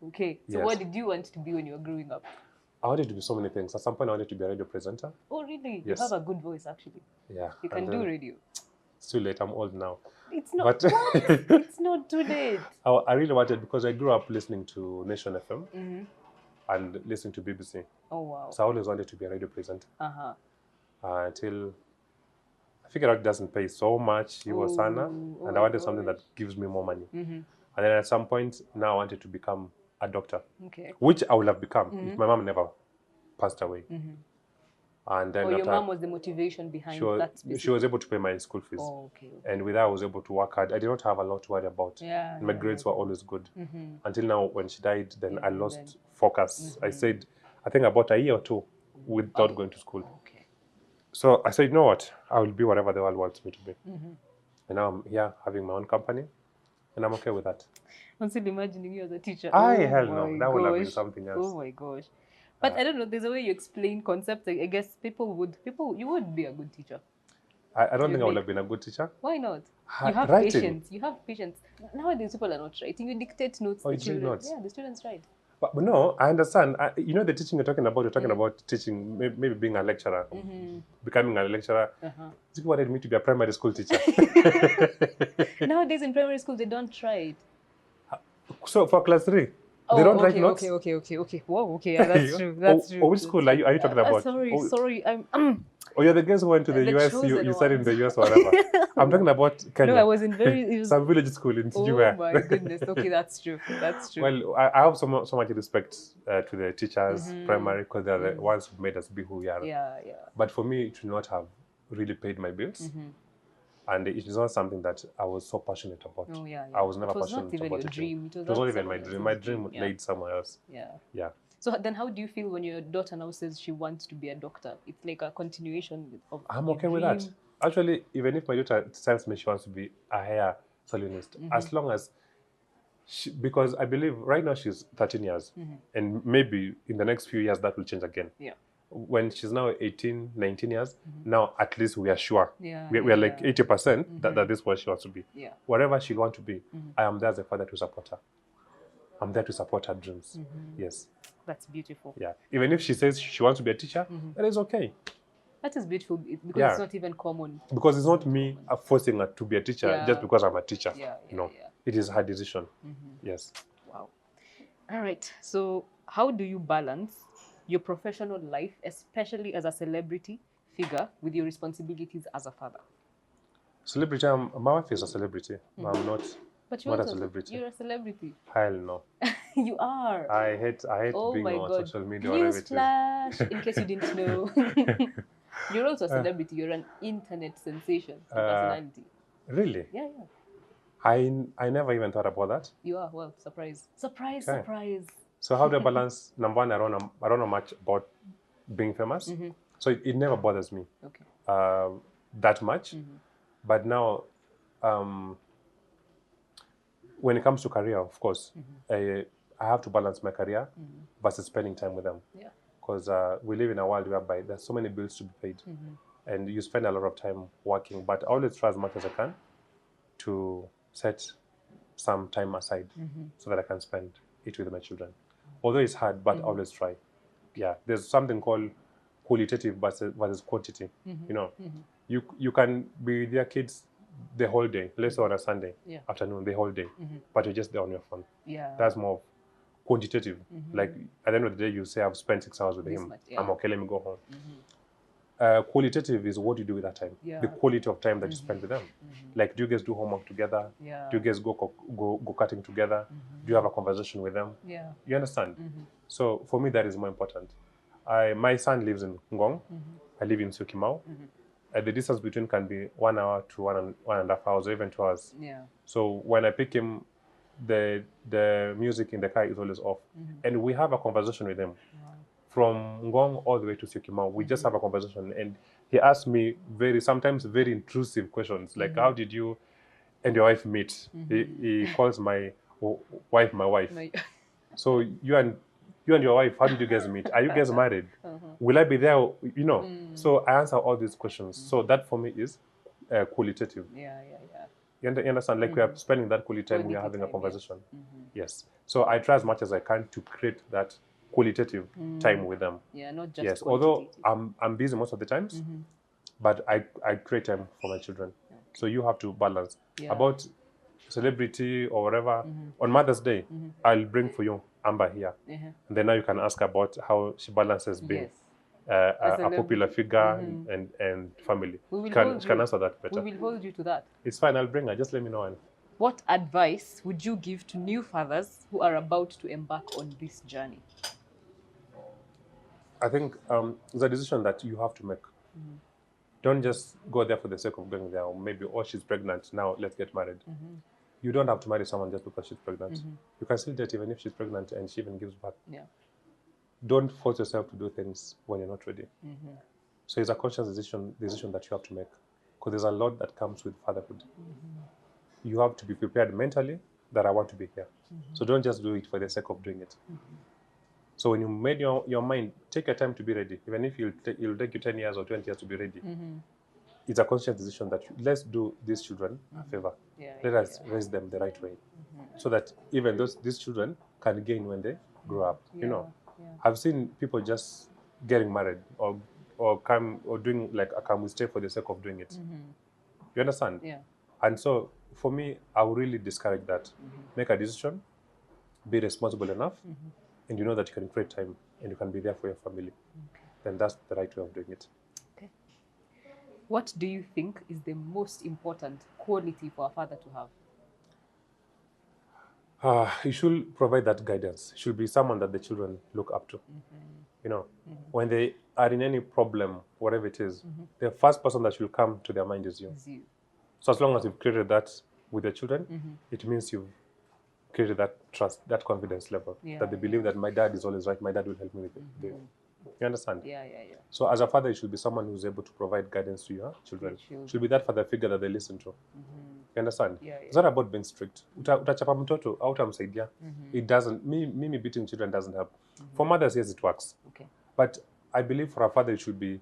Okay. So what did you want to be when you were growing up? I wanted to be so many things. At some point, I wanted to be a radio presenter. Oh, really? Yes. You have a good voice, actually. Yeah. You can do radio. It's too late. I'm old now. It's not. It's not too late. I really wanted, because I grew up listening to Nation FM and listening to BBC. Oh, wow. So I always wanted to be a radio presenter. Until I figured out it doesn't pay so much, and I wanted something that gives me more money. And then at some point, now I wanted to become a doctor, which I would have become if my mom never passed away. And then your mom was the motivation behind that specific... She was able to pay my school fees. Oh, okay. And with that, I was able to work hard. I did not have a lot to worry about. My grades were always good. Until now, when she died, then I lost focus. I said, I think about a year or 2 without going to school. Okay. So I said, you know what? I will be whatever the world wants me to be. And now I'm here having my own company, and I'm okay with that. I'm still imagining you as a teacher. Hell no. That would have been something else. Oh my gosh. But I don't know, there's a way you explain concepts. I guess you would be a good teacher. I don't think I would have been a good teacher. Why not? You have patience. You have patience. Nowadays, people are not writing. You dictate notes to children. Yeah, the students write. But no, I understand. You know the teaching you're talking about teaching, maybe being a lecturer, becoming a lecturer. You wanted me to be a primary school teacher. Nowadays in primary school, they don't write. So for class 3, they don't write notes? Okay. Wow, okay, yeah, that's true. That's true. Which school are you talking about? Sorry. Oh, you're the guys who went to the US, you studied in the US or whatever. I'm talking about Kenya. No, I was in some village school in Sijua. Oh my goodness, okay, that's true. Well, I have so much respect to the teachers, primary, because they're the ones who made us be who we are. Yeah. But for me, it should not have really paid my bills. And it is not something that I was so passionate about. Oh, yeah. I was never passionate about it. It was not even your dream. It was not even my dream. My dream laid somewhere else. Yeah. So then how do you feel when your daughter now says she wants to be a doctor? It's like a continuation of I'm okay with that. Actually, even if my daughter tells me she wants to be a hair salonist, as long as Because I believe right now she's 13 years, and maybe in the next few years that will change again. Yeah. When she's now 18, 19 years, now at least we are sure. Yeah, We are like 80% that this is what she wants to be. Yeah. Whatever she wants to be, I am there as a father to support her. I'm there to support her dreams. Yes. That's beautiful. Yeah. Even if she says she wants to be a teacher, that is okay. That is beautiful because Yeah. it's not even common. Because it's not me forcing her to be a teacher Yeah. just because I'm a teacher. Yeah, No. yeah. It is her decision. Yes. Wow. All right. So how do you balance your professional life, especially as a celebrity figure, with your responsibilities as a father? Celebrity, my wife is a celebrity. I'm not. But Not a celebrity. You're a celebrity. Hell no. You are. I hate Oh being my on God. social media. Whatever it is. Newsflash, in case you didn't know. You're also a celebrity. You're an internet sensation personality. Really? Yeah. I never even thought about that. You are. Well, surprise. Surprise, Okay. surprise. So how do I balance? Number one, I don't know much about being famous, so it never bothers me Okay. that much. But now, when it comes to career, of course, I have to balance my career versus spending time with them. Yeah. Because we live in a world whereby there's so many bills to be paid, and you spend a lot of time working. But I always try as much as I can to set some time aside so that I can spend it with my children. Although it's hard, but I always try. Yeah, there's something called qualitative versus quantity. You know, you can be with your kids the whole day, let's say on a Sunday afternoon, the whole day, but you're just there on your phone. Yeah. That's more quantitative. Like at the end of the day, you say I've spent 6 hours with him. Much, yeah. I'm okay. Let me go home. Qualitative is what you do with that time. Yeah. The quality of time that you spend with them. Like, do you guys do homework together? Yeah. Do you guys go karting together? Do you have a conversation with them? Yeah. You understand? So for me, that is more important. My son lives in Ngong. I live in Syokimau. The distance between can be 1 hour to 1.5 hours, or even 2 hours. Yeah. So when I pick him, the music in the car is always off, and we have a conversation with him. From Ngong all the way to Syokimau, we just have a conversation, and he asks me sometimes very intrusive questions, like, how did you and your wife meet? He calls my wife my wife. So you and your wife, how did you guys meet? Are you guys married? Will I be there? You know. So I answer all these questions. So that for me is qualitative. Yeah. You understand? Like we are spending that quality time, we are having a conversation. Yes. So I try as much as I can to create that qualitative time with them. Yeah, not just yes. Although I'm busy most of the times, but I create time for my children. Okay. So you have to balance. Yeah. About celebrity or whatever, on Mother's Day, I'll bring for you Amber here. And then now you can ask about how she balances being a popular figure and family. She can answer that better. We will hold you to that. It's fine, I'll bring her. Just let me know when. What advice would you give to new fathers who are about to embark on this journey? I think it's a decision that you have to make. Don't just go there for the sake of going there, or maybe, oh, she's pregnant, now let's get married. You don't have to marry someone just because she's pregnant. You can still date even if she's pregnant and she even gives birth. Yeah. Don't force yourself to do things when you're not ready. So it's a conscious decision that you have to make, because there's a lot that comes with fatherhood. You have to be prepared mentally that I want to be here. So don't just do it for the sake of doing it. So when you made your mind, take your time to be ready. Even if it'll take you 10 years or 20 years to be ready. It's a conscious decision that let's do these children a favor. Let us raise them the right way. So that even these children can gain when they grow up. You know, I've seen people just getting married or doing like a come we stay for the sake of doing it. You understand? Yeah. And so for me, I would really discourage that. Make a decision, be responsible enough, and you know that you can create time and you can be there for your family. Then that's the right way of doing it. Okay. What do you think is the most important quality for a father to have? You should provide that guidance. Should be someone that the children look up to. You know, when they are in any problem, whatever it is, the first person that should come to their mind is you. So as long as you've created that with the children, it means you've created that trust, that confidence level, that they believe that my dad is always right, my dad will help me with it. You understand? Yeah. So as a father, you should be someone who's able to provide guidance to your children. Should be that father figure that they listen to. You understand? Yeah, It's not about being strict. Utachapa mtoto au utamsaidia. It doesn't. Me beating children doesn't help. For mothers, yes, it works. Okay. But I believe for a father, it should be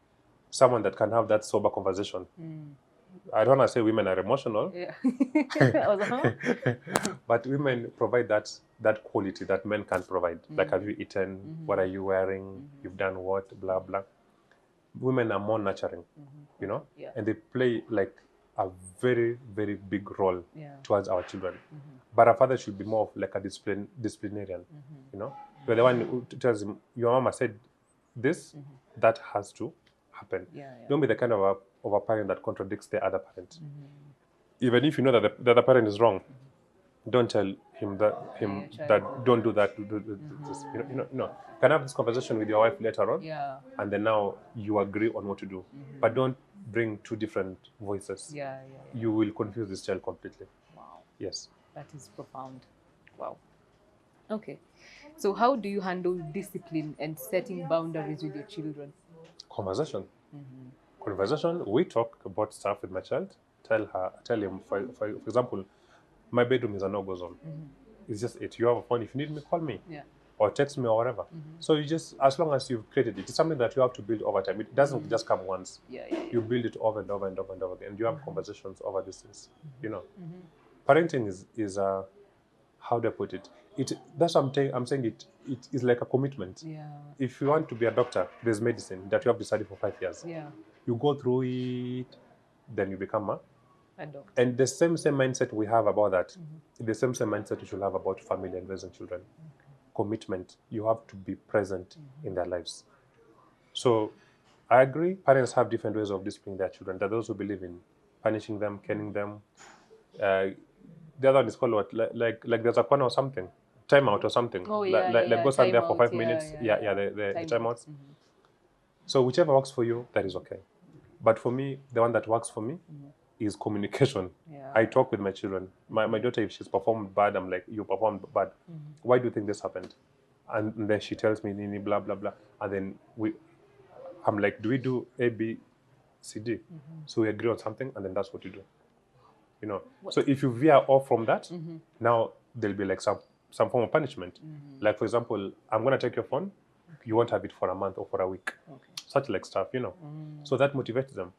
someone that can have that sober conversation. I don't want to say women are emotional, Yeah. but women provide that quality that men can't provide. Like, have you eaten? What are you wearing? You've done what? Blah blah. Women are more nurturing, you know, Yeah. and they play like a very, very big role Yeah. towards our children. But a father should be more of like a disciplinarian, you know. You're the one who tells him, your mama said this, that has to happen. Yeah. Don't be the kind of a parent that contradicts the other parent. Even if you know that the other parent is wrong, don't tell him that don't do that. Do this. You can have this conversation with your wife later on, Yeah. and then now you agree on what to do. But don't bring two different voices. Yeah. You will confuse this child completely. Wow. Yes. That is profound. Wow. Okay. So how do you handle discipline and setting boundaries with your children? Conversation. Conversation. We talk about stuff with my child. Tell him, for example, my bedroom is a no-go zone. It's just it. You have a phone. If you need me, call me. Yeah. Or text me or whatever. So you just, as long as you've created it, it's something that you have to build over time. It doesn't just come once. Yeah. You build it over and over and over and over again. And you have conversations over these things. You know, parenting is how do I put it? That's what I'm saying. It is like a commitment. Yeah. If you want to be a doctor, there's medicine that you have to study for 5 years. Yeah. You go through it, then you become A doctor. and the same mindset we have about that, the same mindset we should have about family and raising children. Commitment. You have to be present in their lives. So I agree, parents have different ways of disciplining their children. There are those who believe in punishing them, caning them. The other one is called what? Like there's a corner or something. Timeout or something. Oh, Like go stand there for 5 yeah, minutes. yeah. The timeouts. So whichever works for you, that is okay. But for me, the one that works for me is communication. Yeah. I talk with my children. My daughter, if she's performed bad, I'm like, you performed bad. Why do you think this happened? And then she tells me, Nini, blah, blah, blah. And then I'm like, do we do A, B, C, D? So we agree on something, and then that's what you do. You know. So if you veer off from that, now there'll be like some form of punishment. Like, for example, I'm going to take your phone. You won't have it for a month or for a week. Okay. Such like stuff, you know. So that motivates them.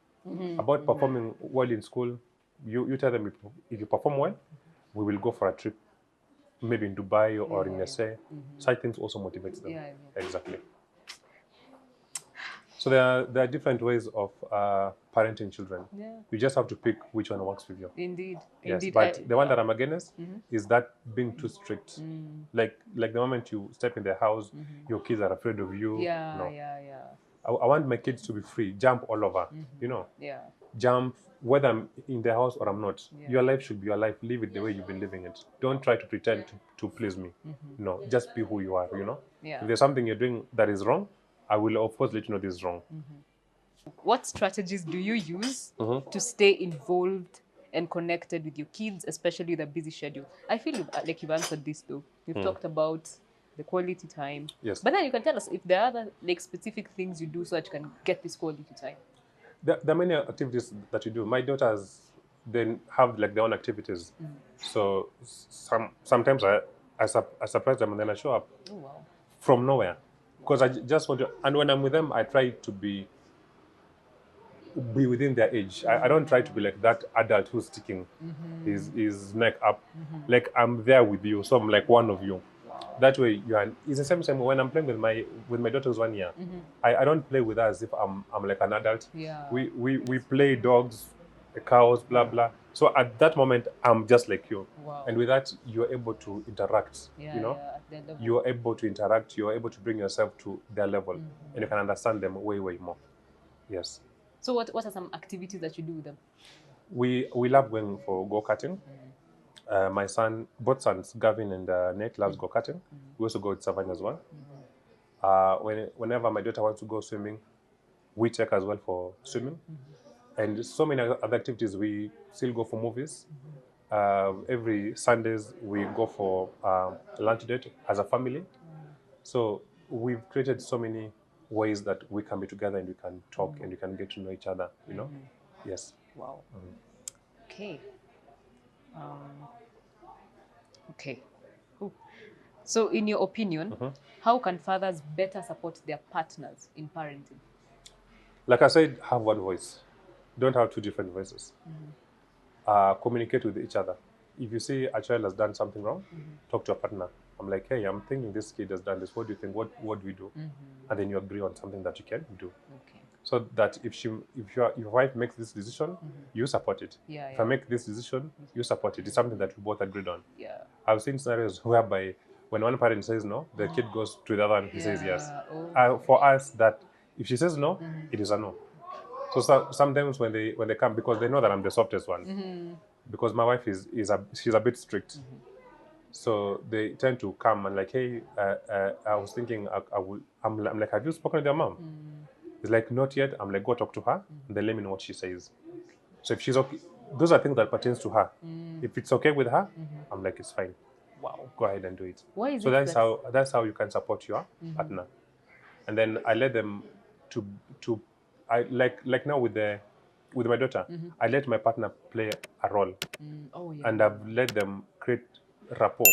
About performing well in school, you tell them if you perform well, we will go for a trip, maybe in Dubai or in SA. Such things also motivates them. Yeah. Exactly. So there are different ways of parenting children. Yeah. You just have to pick which one works with you. Indeed. Yes, Indeed. but the one that I'm against is that being too strict. Like the moment you step in the house, your kids are afraid of you. Yeah. No. Yeah. I want my kids to be free, jump all over, you know. Yeah. Jump, whether I'm in the house or I'm not. Yeah. Your life should be your life. Live it the way you've been living it. Don't try to pretend to please me. No, just be who you are, you know. Yeah. If there's something you're doing that is wrong, I will, of course, let you know this is wrong. What strategies do you use to stay involved and connected with your kids, especially with a busy schedule? I feel like you've answered this though. You've talked about the quality time. Yes. But then you can tell us if there are other like specific things you do so that you can get this quality time. There are many activities that you do. My daughters, they have like their own activities. So sometimes I surprise them and then I show up Oh wow. from nowhere. Because I just want to, and when I'm with them, I try to be within their age. I don't try to be like that adult who's sticking his neck up. Like I'm there with you, so I'm like one of you. That way you are. It's the same when I'm playing with my daughter's 1 year. I don't play with her as if I'm like an adult. Yeah. We play dogs, cows, blah blah. So at that moment I'm just like you. Wow. And with that you're able to interact. Yeah, you know, at their level. you're able to interact. You're able to bring yourself to their level, and you can understand them way more. Yes. So what are some activities that you do with them? We love going for go-karting. My son, both sons, Gavin and Nate, loves go-karting. We also go with Savannah as well. Whenever my daughter wants to go swimming, we take as well for swimming. And so many other activities. We still go for movies. Every Sundays we go for lunch date as a family. So we've created so many ways that we can be together and we can talk and we can get to know each other, you know. Yes. Wow. Okay. Um, okay. Ooh. So, in your opinion, Mhm. how can fathers better support their partners in parenting? Like I said, have one voice. Don't have two different voices. Communicate with each other. If you see a child has done something wrong, talk to a partner. I'm like, hey, I'm thinking this kid has done this. What do you think? What do we do? And then you agree on something that you can do. Okay. So that if your wife makes this decision, you support it. Yeah, If yeah. I make this decision, you support it. It's something that we both agreed on. Yeah. I've seen scenarios whereby when one parent says no, the kid goes to the other and he says yes. Yeah. Oh. For us, that if she says no, it is a no. So, sometimes when they come, because they know that I'm the softest one, because my wife she's a bit strict, so they tend to come and like, hey, I was thinking I'm like, have you spoken to your mom? It's like, not yet. I'm like, go talk to her and then let me know what she says. So if she's okay, those are things that pertains to her. If it's okay with her, I'm like, it's fine. Wow. Go ahead and do it. Why is So it that's how you can support your partner. And then I let them to I like now with my daughter, I let my partner play a role, Oh, yeah. and I've let them create rapport.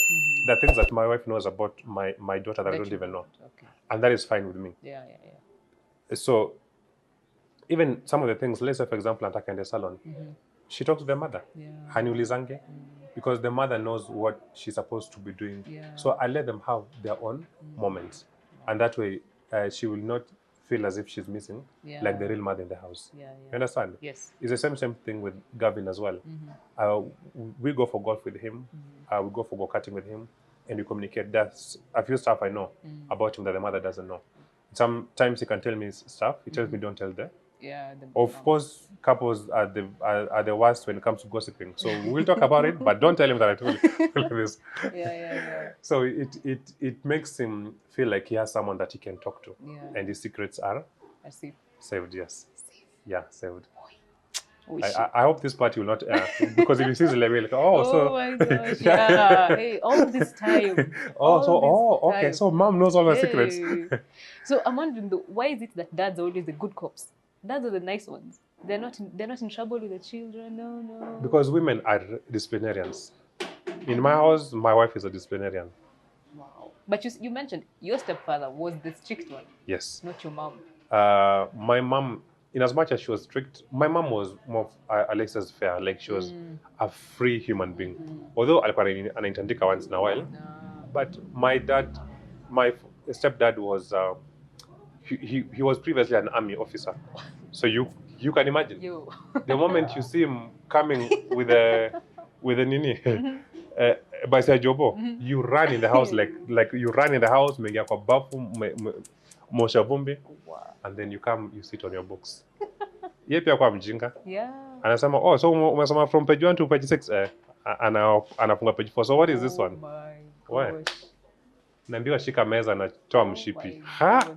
There are things that my wife knows about my daughter that I don't you even know, don't. Okay. and that is fine with me. Yeah, yeah, yeah. So even some of the things, let's say for example, Antaka in the salon, she talks to the mother, Yeah. Haniulizange, because the mother knows what she's supposed to be doing. Yeah. So I let them have their own moments, and that way she will not feel as if she's missing like the real mother in the house. Yeah, You yeah. understand? Yes. It's the same thing with Gavin as well. We go for golf with him, we go for go-karting with him, and we communicate. There's a few stuff I know about him that the mother doesn't know. Sometimes he can tell me stuff. He tells me don't tell them. Yeah. Of course, couples are the worst when it comes to gossiping. So we'll talk about it, but don't tell him that I told you this. Yeah, yeah, yeah. So it makes him feel like he has someone that he can talk to, Yeah. and his secrets are I see. saved. Yes, yeah, saved. Wish. I hope this party will not air because if you see the level, like, Oh my gosh, yeah. Hey, all this time. Okay, so mom knows all my secrets. Hey. So I'm wondering though, why is it that dads are always the good cops? Dads are the nice ones. They're not in trouble with the children. No, no. Because women are disciplinarians. In my house, my wife is a disciplinarian. Wow. But you mentioned your stepfather was the strict one, Yes. not your mom. My mom, in as much as she was strict, my mom was more Alexa's fair. Like she was a free human being. Although alikuwa anaitandika once in a while, but my stepdad was he was previously an army officer. So you can imagine You. the moment you see him coming with a nini. By jobo, you run in the house like you run in the house, mengia kwa bafu, mosha vumbi, and then you sit on your books. Yeye pia kwa mjinga. Yeah. Anasema, oh, so umesoma from page 1 to page 6. Anafunga page 4. So what is this one? My Why? gosh. Naambiwa shika meza na toa mshipi. My Ha! God.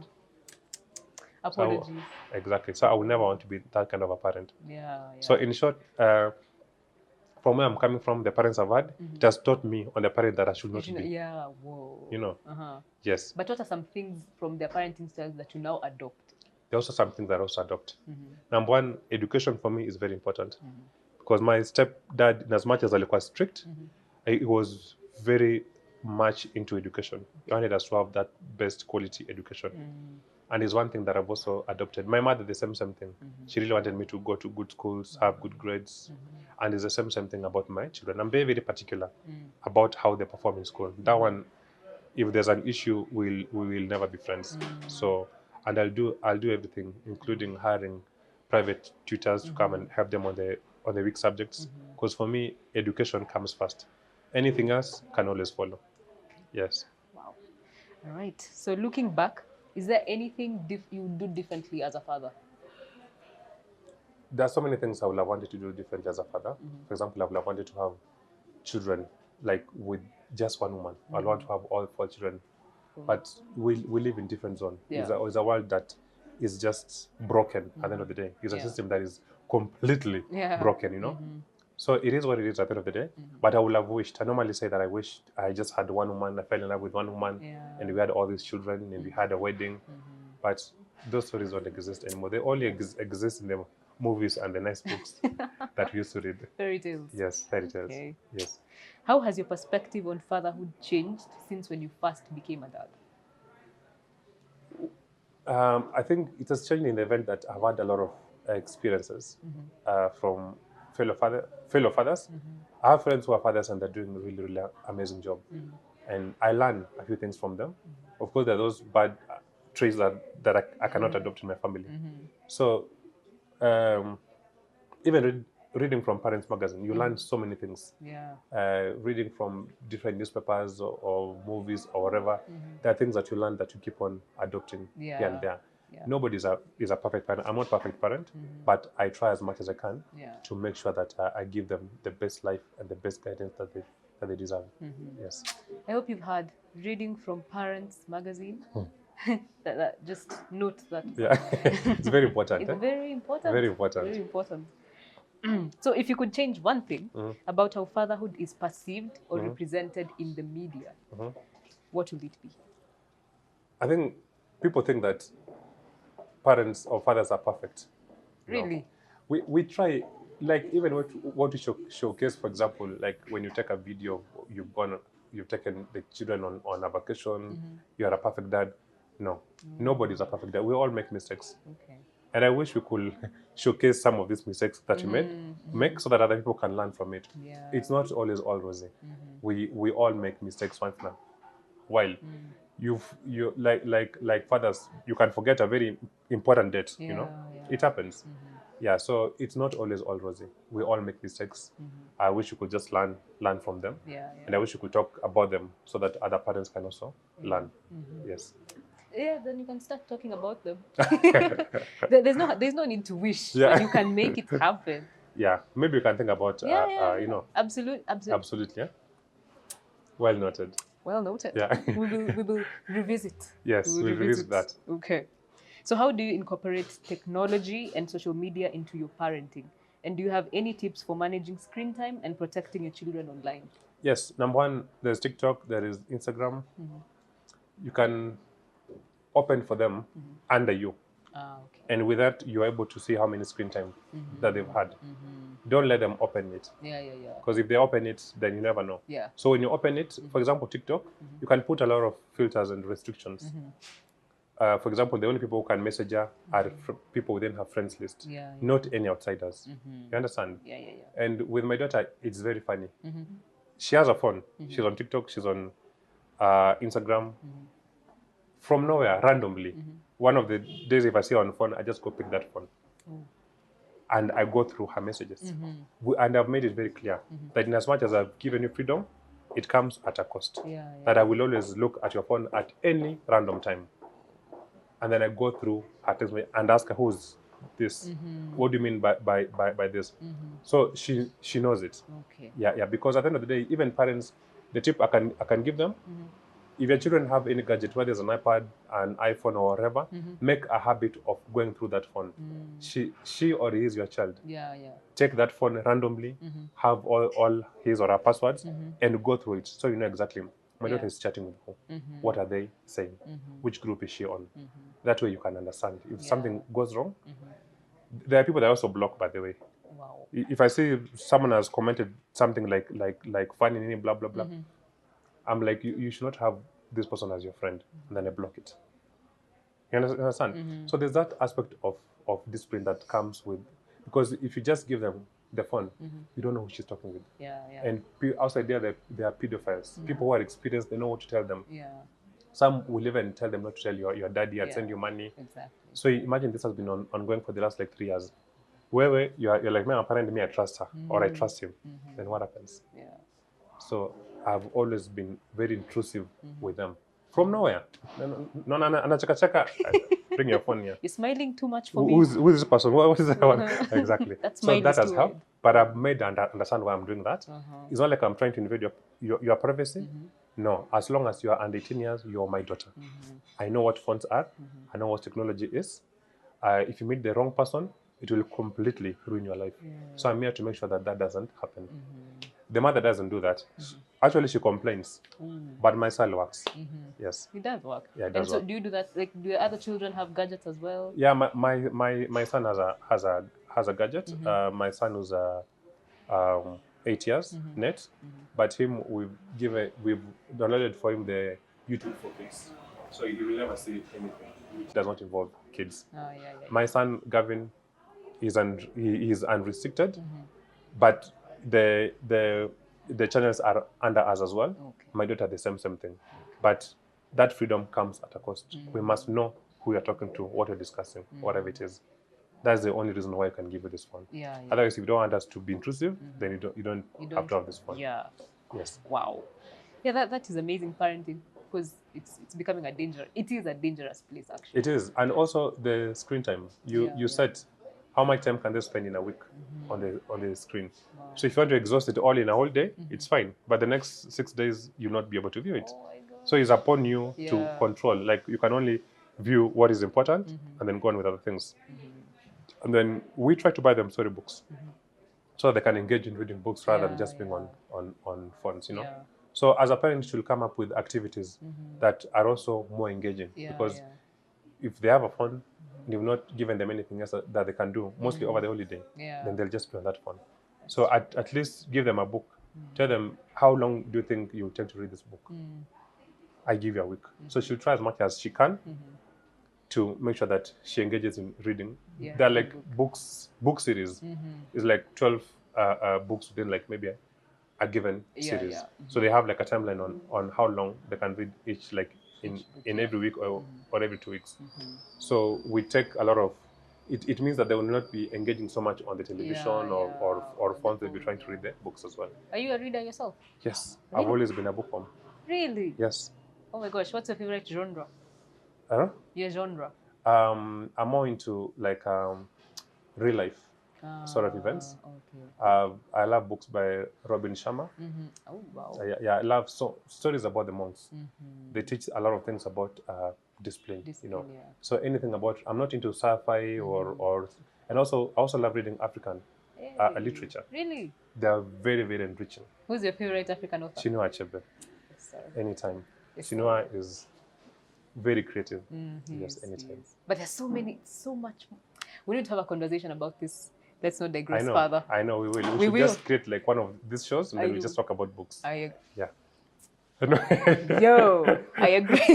Apologies. Exactly. So I would never want to be that kind of a parent. Yeah. So in short, from where I'm coming from, the parents I've had, it has taught me on the parent that I should not be. Yeah. Whoa. You know? Uh-huh. Yes. But what are some things from their parenting styles that you now adopt? There are also some things that I also adopt. Number one, education for me is very important. Because my stepdad, in as much as alikuwa strict, he was very much into education. He wanted us to have that best quality education. And it's one thing that I've also adopted. My mother, the same thing. She really wanted me to go to good schools, have good grades. And it's the same thing about my children. I'm very, very particular about how they perform in school. That one, if there's an issue, we will never be friends. So, and I'll do everything, including hiring private tutors to come and help them on the weak subjects. Because for me, education comes first. Anything else can always follow. Yes. Wow. All right. So looking back, is there anything you would do differently as a father? There are so many things I would have wanted to do differently as a father. For example, I would have wanted to have children like with just one woman. I want to have all 4 children. But we live in different zones. Yeah. It's a world that is just broken at the end of the day. It's a system that is completely broken, you know? So it is what it is at the end of the day. But I would have wished, I normally say that I wished I just had one woman, I fell in love with one woman, and we had all these children, and we had a wedding. But those stories don't exist anymore. They only exist in the movies and the nice books that we used to read. Fairy tales. Yes, fairy tales. Okay. Yes. How has your perspective on fatherhood changed since when you first became a dad? I think it has changed in the event that I've had a lot of experiences from fellow fathers. I have friends who are fathers and they're doing a really, really amazing job. And I learn a few things from them. Of course, there are those bad traits that I cannot adopt in my family. So even reading from Parents Magazine, you learn so many things. Yeah. Reading from different newspapers or movies or whatever, there are things that you learn that you keep on adopting here and there. Yeah. Nobody is a perfect parent. I'm not a perfect parent, but I try as much as I can to make sure that I give them the best life and the best guidance that they deserve. Yes. I hope you've had reading from Parents Magazine. that just note that. Yeah, it's very important. It's very important. Very important. Very important. So if you could change one thing about how fatherhood is perceived or represented in the media, what would it be? I think people think that parents or fathers are perfect. Really? No. We try, like even what we showcase, for example, like when you take a video, you've taken the children on a vacation, you are a perfect dad. No, nobody's a perfect dad. We all make mistakes. Okay. And I wish we could showcase some of these mistakes that you make so that other people can learn from it. Yeah. It's not always all rosy. We all make mistakes once in a while. You like fathers, you can forget a very important date. It happens. Yeah, so it's not always all rosy. We all make mistakes. I wish you could just learn from them. And I wish you could talk about them so that other parents can also learn. Yes. Yeah, then you can start talking about them. There's no need to wish. Yeah. You can make it happen. Yeah, maybe you can think about Absolutely. Absolutely, yeah. Well noted. Well noted. Yeah. we will revisit. Yes, we'll revisit that. Okay. So how do you incorporate technology and social media into your parenting? And do you have any tips for managing screen time and protecting your children online? Yes, number one, there's TikTok, there is Instagram. You can open for them under you. Okay. And with that, you're able to see how many screen time that they've had. Don't let them open it. Yeah. Because if they open it, then you never know. Yeah. So when you open it, for example, TikTok, you can put a lot of filters and restrictions. For example, the only people who can message her are people within her friends list, not any outsiders. You understand? Yeah. And with my daughter, it's very funny. She has a phone. She's on TikTok. She's on Instagram. From nowhere, randomly. One of the days, if I see her on the phone, I just go pick that phone. And I go through her messages. And I've made it very clear that in as much as I've given you freedom, it comes at a cost. That I will always look at your phone at any random time. And then I go through her text and ask her, who's this? What do you mean by this? So she knows it. Okay. Yeah, because at the end of the day, even parents, the tip I can give them, if your children have any gadget, whether it's an iPad, an iPhone, or whatever, make a habit of going through that phone. She or he is your child. Yeah. Take that phone randomly, have all his or her passwords, and go through it so you know exactly. My daughter is chatting with who. What are they saying? Which group is she on? That way you can understand. If something goes wrong, there are people that also block, by the way. Wow. If I see someone has commented something like funny, blah, blah, blah, I'm like, you should not have this person as your friend, and then I block it. You understand? So there's that aspect of discipline that comes with, because if you just give them the phone, you don't know who she's talking with. Yeah. And outside there are pedophiles. People who are experienced, they know what to tell them. Yeah. Some will even tell them not to tell your daddy and send you money. Exactly. So imagine this has been ongoing for the last 3 years. Where you're like, man, apparently me, I trust her, or I trust him. Then what happens? Yeah. So I've always been very intrusive with them. From nowhere. No, anachaka. Bring your phone here. You're smiling too much for me. Who's this person? What is that one? Exactly. So that has helped. But I've made understand why I'm doing that. It's not like I'm trying to invade your privacy. No, as long as you are under 18 years, you're my daughter. I know what phones are. I know what technology is. If you meet the wrong person, it will completely ruin your life. So I'm here to make sure that doesn't happen. The mother doesn't do that. Actually, she complains, but my son works. Yes. It does work. Yeah, it And does so work. do you do that? Like, do your other children have gadgets as well? Yeah, my son has a gadget. My son who's 8 years net, but him we've downloaded for him the YouTube for kids, so he will never see anything which does not involve kids. Oh, yeah, yeah. My son Gavin he is unrestricted, but the channels are under us as well. Okay. My daughter the same thing, but that freedom comes at a cost. We must know who you're talking to, what you're discussing, whatever it is. That's the only reason why I can give you this phone. Yeah, yeah. Otherwise, if you don't want us to be intrusive, then you don't have to have this phone. Yeah. Yes. Wow. Yeah, that is amazing parenting, because it's becoming a danger. It is a dangerous place, actually. It is, and also the screen time. You set how much time can they spend in a week on the screen. Wow. So if you want to exhaust it all in a whole day, it's fine. But the next 6 days, you'll not be able to view it. Oh my God. So it's upon you to Yeah. control. Like you can only view what is important and then go on with other things. And then we try to buy them storybooks so they can engage in reading books rather than just being on phones, you know. Yeah. So as a parent, you should come up with activities that are also more engaging, because if they have a phone, you've not given them anything else that they can do, mostly over the holiday, then they'll just be on that phone. So at least give them a book. Tell them, how long do you think you take to read this book? I give you a week. So she'll try as much as she can to make sure that she engages in reading. Yeah, They're like book series. It's like 12 books within like maybe a given series. So they have like a timeline on how long they can read each, like in every week or every 2 weeks. So we take a lot of it means that they will not be engaging so much on the television or phones. They'll be trying to read the books as well. Are you a reader yourself? Yes. Really? I've always been a bookworm. Really? Yes. Oh my gosh, what's your favorite genre? Your genre? I'm more into like real life sort of events. Okay. I love books by Robin Sharma. Oh wow. I love stories about the monks. They teach a lot of things about discipline, you know. Yeah. So anything about, I'm not into sci-fi or and also I also love reading African literature. Really? They are very, very enriching. Who's your favorite African author? Chinua Achebe. Yes, sir. Anytime. Yes, Chinua is very creative. Yes, anytime. But there's so much. We need to have a conversation about this. Let's not digress I know. further. I know. We will. We should just create like one of these shows and then we just talk about books. Yeah. Yo, I agree.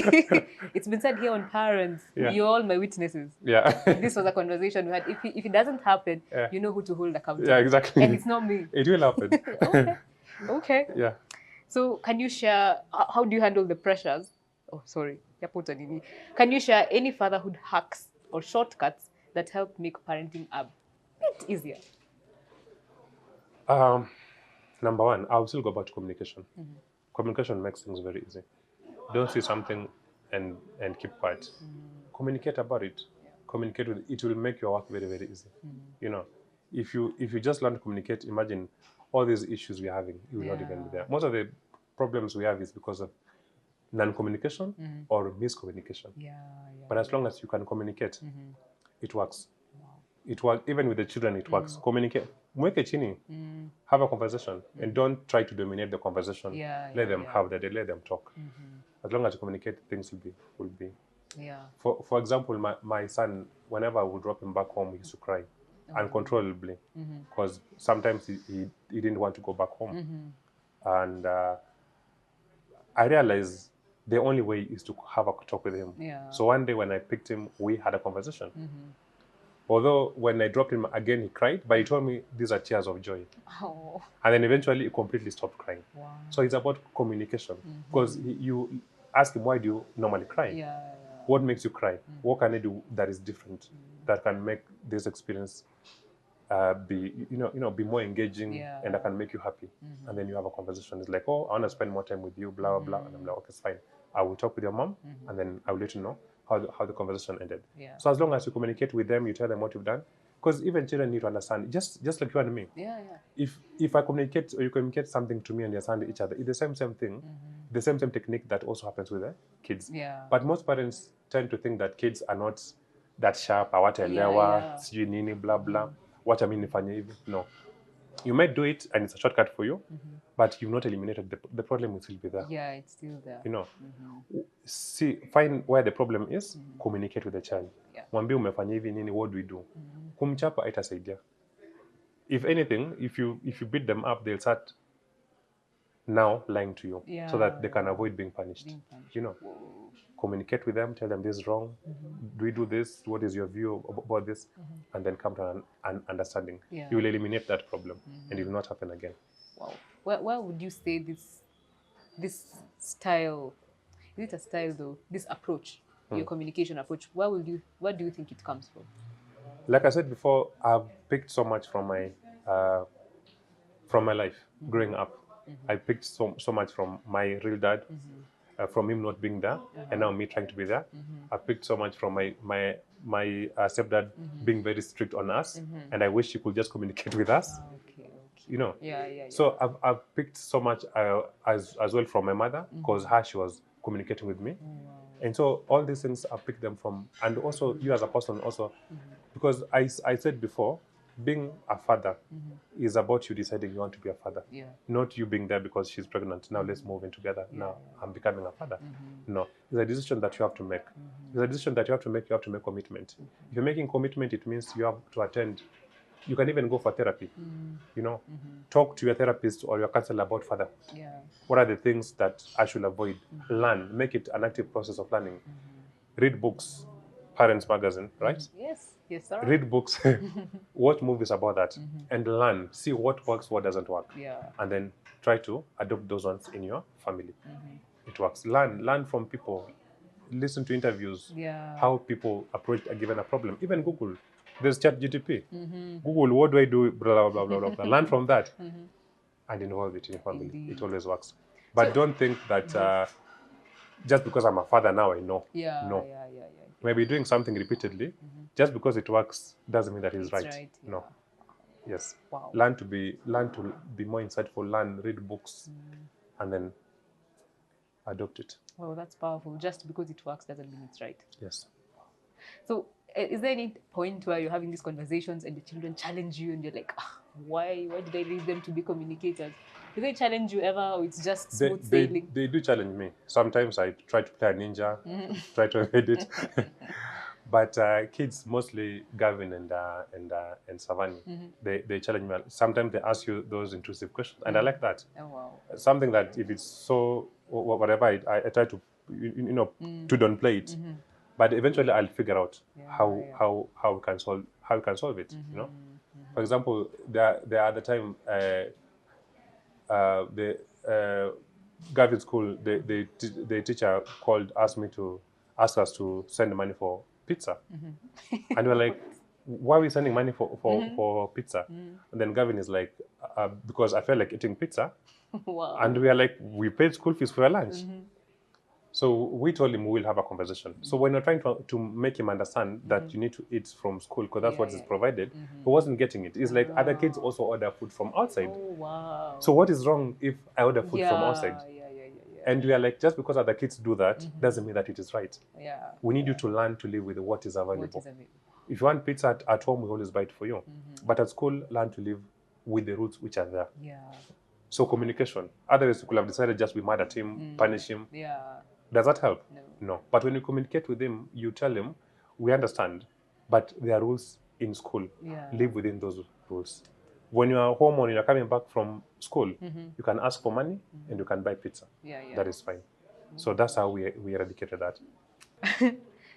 It's been said here on Parents. Yeah. You're all my witnesses. Yeah. This was a conversation we had. If it doesn't happen, you know who to hold accountable. Yeah, exactly. And it's not me. It will happen. Okay. Yeah. So can you share, how do you handle the pressures? Oh, sorry. Can you share any fatherhood hacks or shortcuts that help make parenting a bit easier? Number one, I'll still go back to communication. Communication makes things very easy. Don't see something and keep quiet. Communicate about it. Communicate with it. It will make your work very, very easy. You know, if you just learn to communicate, imagine all these issues we're having, you will not even be there. Most of the problems we have is because of non-communication or miscommunication. But as long as you can communicate, it works. It works. Even with the children, it works. Communicate. Mweke chini. Have a conversation. And don't try to dominate the conversation. Let them have that. Let them talk. As long as you communicate, things will be. For example, my son, whenever I would drop him back home, he used to cry uncontrollably because sometimes he didn't want to go back home. And I realized the only way is to have a talk with him. So one day when I picked him, we had a conversation. Although when I dropped him again, he cried, but he told me these are tears of joy. Oh. And then eventually he completely stopped crying. Wow. So it's about communication. Because you ask him, why do you normally cry? What makes you cry? What can I do that is different, that can make this experience be more engaging and that can make you happy? And then you have a conversation. It's like, oh, I want to spend more time with you, blah, blah, blah. And I'm like, okay, it's fine. I will talk with your mom and then I will let you know how the conversation ended. So as long as you communicate with them, you tell them what you've done. Because even children need to understand, just like you and me. If I communicate or you communicate something to me and you understand each other, it's the same thing, the same technique that also happens with the kids. But most parents tend to think that kids are not that sharp, awataelewa, sijui nini, blah, blah. What I mean, no. You might do it and it's a shortcut for you, but you've not eliminated the problem will still be there. Yeah, it's still there. You know, see, find where the problem is, communicate with the child. Yeah. Mwambie umefanya hivi nini, what do we do? Kumchapa haitasaidia. If anything, if you beat them up, they'll start now lying to you, so that they can avoid being punished. You know, communicate with them, tell them this is wrong. Do we do this? What is your view about this? And then come to an understanding. Yeah. You will eliminate that problem, and it will not happen again. Wow. Where would you say this style, is it a style though? This approach, your communication approach, where do you think it comes from? Like I said before, I've picked so much from my life growing up. I picked so much from my real dad, from him not being there, and now me trying to be there. I picked so much from my stepdad being very strict on us, and I wish he could just communicate with us. Okay. You know. Yeah. So I've picked so much as well from my mother, because she was communicating with me. And so all these things I picked them from, and also you as a person also, because I said before, being a father is about you deciding you want to be a father, not you being there because she's pregnant. Now let's move in together. Now I'm becoming a father. No, it's a decision that you have to make. It's a decision that you have to make. You have to make commitment. If you're making commitment, it means you have to attend. You can even go for therapy. You know, talk to your therapist or your counselor about fatherhood. What are the things that I should avoid? Learn. Make it an active process of learning. Read books. Parents Magazine, right? Yes, sir. Read books, watch movies about that, and learn. See what works, what doesn't work, and then try to adopt those ones in your family. It works. Learn from people. Listen to interviews. How people approach given a problem. Even Google. There's ChatGPT. Google, what do I do? Blah blah blah blah blah. Learn from that, and involve it in your family. Indeed. It always works. But don't think that just because I'm a father now I know. No. Maybe doing something repeatedly, just because it works doesn't mean that it's right. No. Yes. Wow. Learn to be more insightful. Learn, read books, and then adopt it. Well, that's powerful. Just because it works doesn't mean it's right. Yes. So, is there any point where you're having these conversations and the children challenge you, and you're like, why did I raise them to be communicators? Do they challenge you ever, or it's just smooth sailing? They do challenge me. Sometimes I try to play a ninja, try to avoid it. But kids, mostly Gavin and Savani, they challenge me. Sometimes they ask you those intrusive questions, and I like that. Oh, wow. Something that if it's so whatever, I try to to don't play it. But eventually I'll figure out how we can solve it. You know, for example, there are the time Gavin school, the teacher asked us to send money for pizza, and we're like, why are we sending money for pizza? And then Gavin is like, because I felt like eating pizza. Wow. And we are like, we paid school fees for your lunch. So we told him we'll have a conversation. So when you're trying to make him understand that you need to eat from school because that's what is provided, he wasn't getting it. It's like other kids also order food from outside. Oh, wow. So what is wrong if I order food from outside? Yeah. And we are like, just because other kids do that doesn't mean that it is right. Yeah. We need you to learn to live with what is available. If you want pizza at home, we always buy it for you. But at school, learn to live with the rules which are there. Yeah. So communication. Otherwise, you could have decided just be mad at him, punish him. Yeah. Does that help? No. But when you communicate with him, you tell him, we understand, but there are rules in school. Live within those rules. When you are home or you're coming back from school, you can ask for money and you can buy pizza. That is fine. So that's how we eradicated that.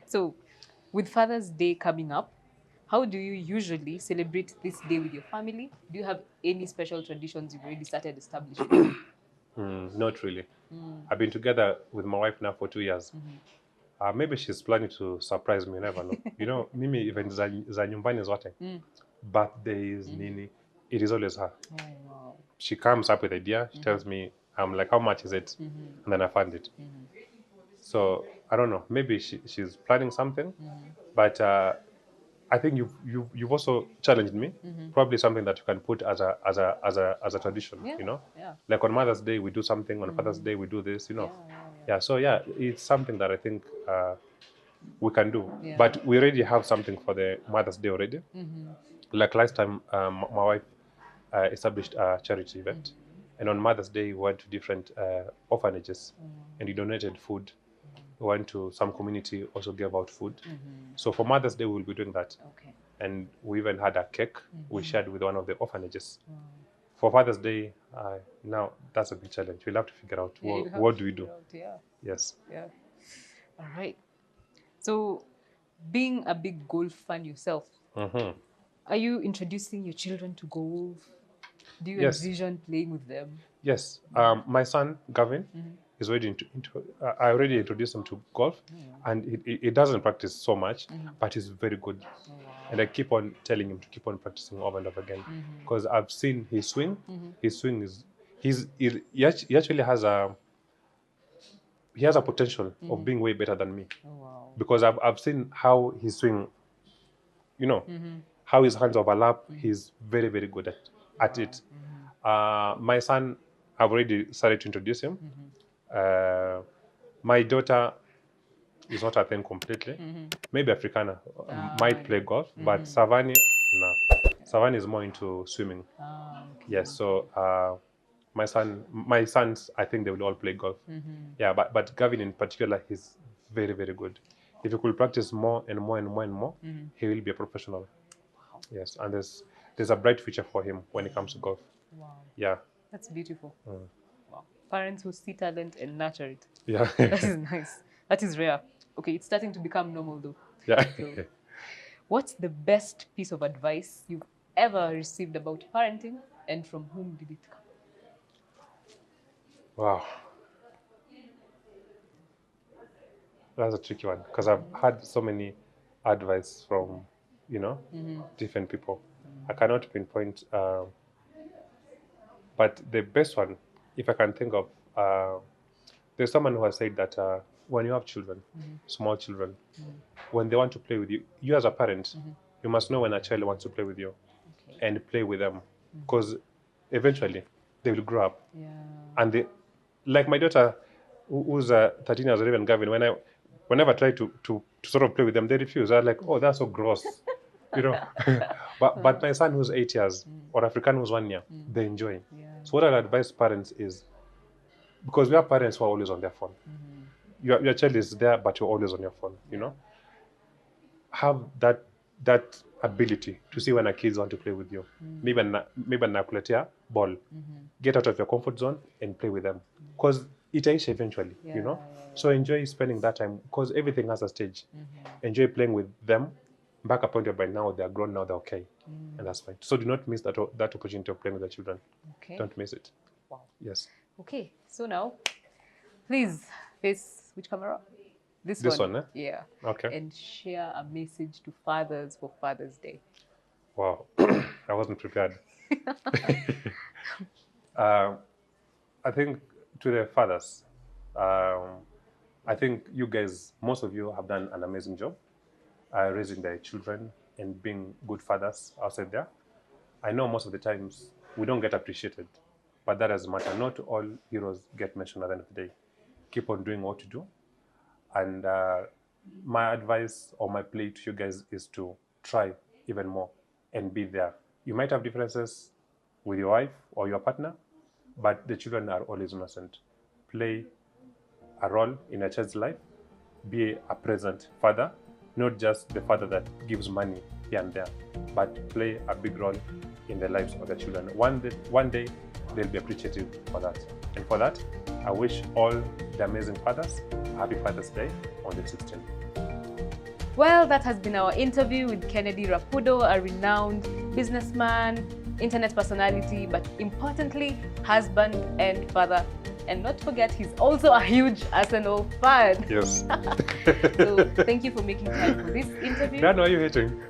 So with Father's Day coming up, how do you usually celebrate this day with your family? Do you have any special traditions you've already started establishing? Not really. I've been together with my wife now for 2 years. Maybe she's planning to surprise me, you never know. You know, Mimi even za nyumbani zote. Birthdays, nini, it is always her. Oh, wow. She comes up with the idea, she tells me, I'm like, how much is it? And then I fund it. So I don't know, maybe she's planning something, but I think you've also challenged me. Probably something that you can put as a tradition. You know, like on Mother's Day we do something, on Father's Day we do this. You know, So it's something that I think we can do. But we already have something for the Mother's Day already. Like last time, my wife established a charity event. And on Mother's Day, we went to different orphanages and we donated food. We went to some community, also gave out food. So for Mother's Day, we'll be doing that. Okay. And we even had a cake we shared with one of the orphanages. For Father's Day, now that's a big challenge. We'll have to figure out what do we do. Yeah. Yes. Yeah. All right. So, being a big golf fan yourself, are you introducing your children to golf? Do you envision playing with them? Yes. My son, Gavin, is already I already introduced him to golf, and he doesn't practice so much, but he's very good. Oh, wow. And I keep on telling him to keep on practicing over and over again, because I've seen his swing. His swing is, he actually has a potential of being way better than me. Oh, wow. Because I've seen how his swing, how his hands overlap. He's very, very good at it. My son, I've already started to introduce him. My daughter is not a thing completely. Maybe Africana might play golf, but Savani, no. Savani is more into swimming. Okay. Yes, so my sons, I think they will all play golf. Yeah, but Gavin in particular, he's very, very good. If he could practice more and more and more and more, he will be a professional. Wow. Yes, and there's a bright future for him when it comes to golf. Wow. Yeah. That's beautiful. Wow. Parents who see talent and nurture it. Yeah. That is nice. That is rare. Okay, it's starting to become normal though. Yeah. So, what's the best piece of advice you've ever received about parenting, and from whom did it come? Wow. That's a tricky one, because I've had so many advice from, different people. I cannot pinpoint, but the best one, if I can think of, there's someone who has said that when you have children, small children, when they want to play with you, you as a parent, you must know when a child wants to play with you and play with them, because eventually they will grow up. Yeah. And like my daughter, who's 13 years old, and Gavin, whenever I try to sort of play with them, they refuse. They're like, oh, that's so gross, But my son, who's 8 years, or African, who's 1 year, they enjoy. Yeah. So what I advise parents is, because we have parents who are always on their phone. Your child is there, but you're always on your phone. Have that ability to see when our kids want to play with you. Maybe nakuletea ball. Get out of your comfort zone and play with them, because it ends eventually. So enjoy spending that time, because everything has a stage. Enjoy playing with them. Back up point by now they're grown, now they're okay, and that's fine. So do not miss that opportunity of playing with the children. Okay. Don't miss it. Wow. Yes. Okay. So now, please face which camera? This one, eh? Yeah. Okay. And share a message to fathers for Father's Day. Wow. I wasn't prepared. I think to the fathers, I think you guys, most of you have done an amazing job raising their children and being good fathers outside there. I know most of the times we don't get appreciated, but that doesn't matter. Not all heroes get mentioned at the end of the day. Keep on doing what you do. And my advice or my plea to you guys is to try even more and be there. You might have differences with your wife or your partner, but the children are always innocent. Play a role in a child's life. Be a present father, not just the father that gives money here and there, but play a big role in the lives of the children. One day they'll be appreciative for that. And for that, I wish all the amazing fathers a happy Father's Day on the 16th. Well, that has been our interview with Kennedy Rapudo, a renowned businessman, internet personality, but importantly, husband and father. And not to forget, he's also a huge Arsenal fan. Yes. So thank you for making time for this interview. Dan, why are you hating?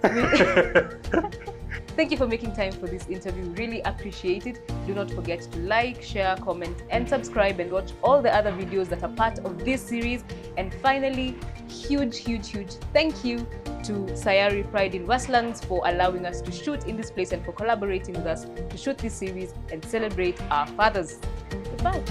Thank you for making time for this interview. Really appreciate it. Do not forget to like, share, comment, and subscribe, and watch all the other videos that are part of this series. And finally, huge thank you to Sayari Pride in Westlands for allowing us to shoot in this place and for collaborating with us to shoot this series and celebrate our fathers. Goodbye.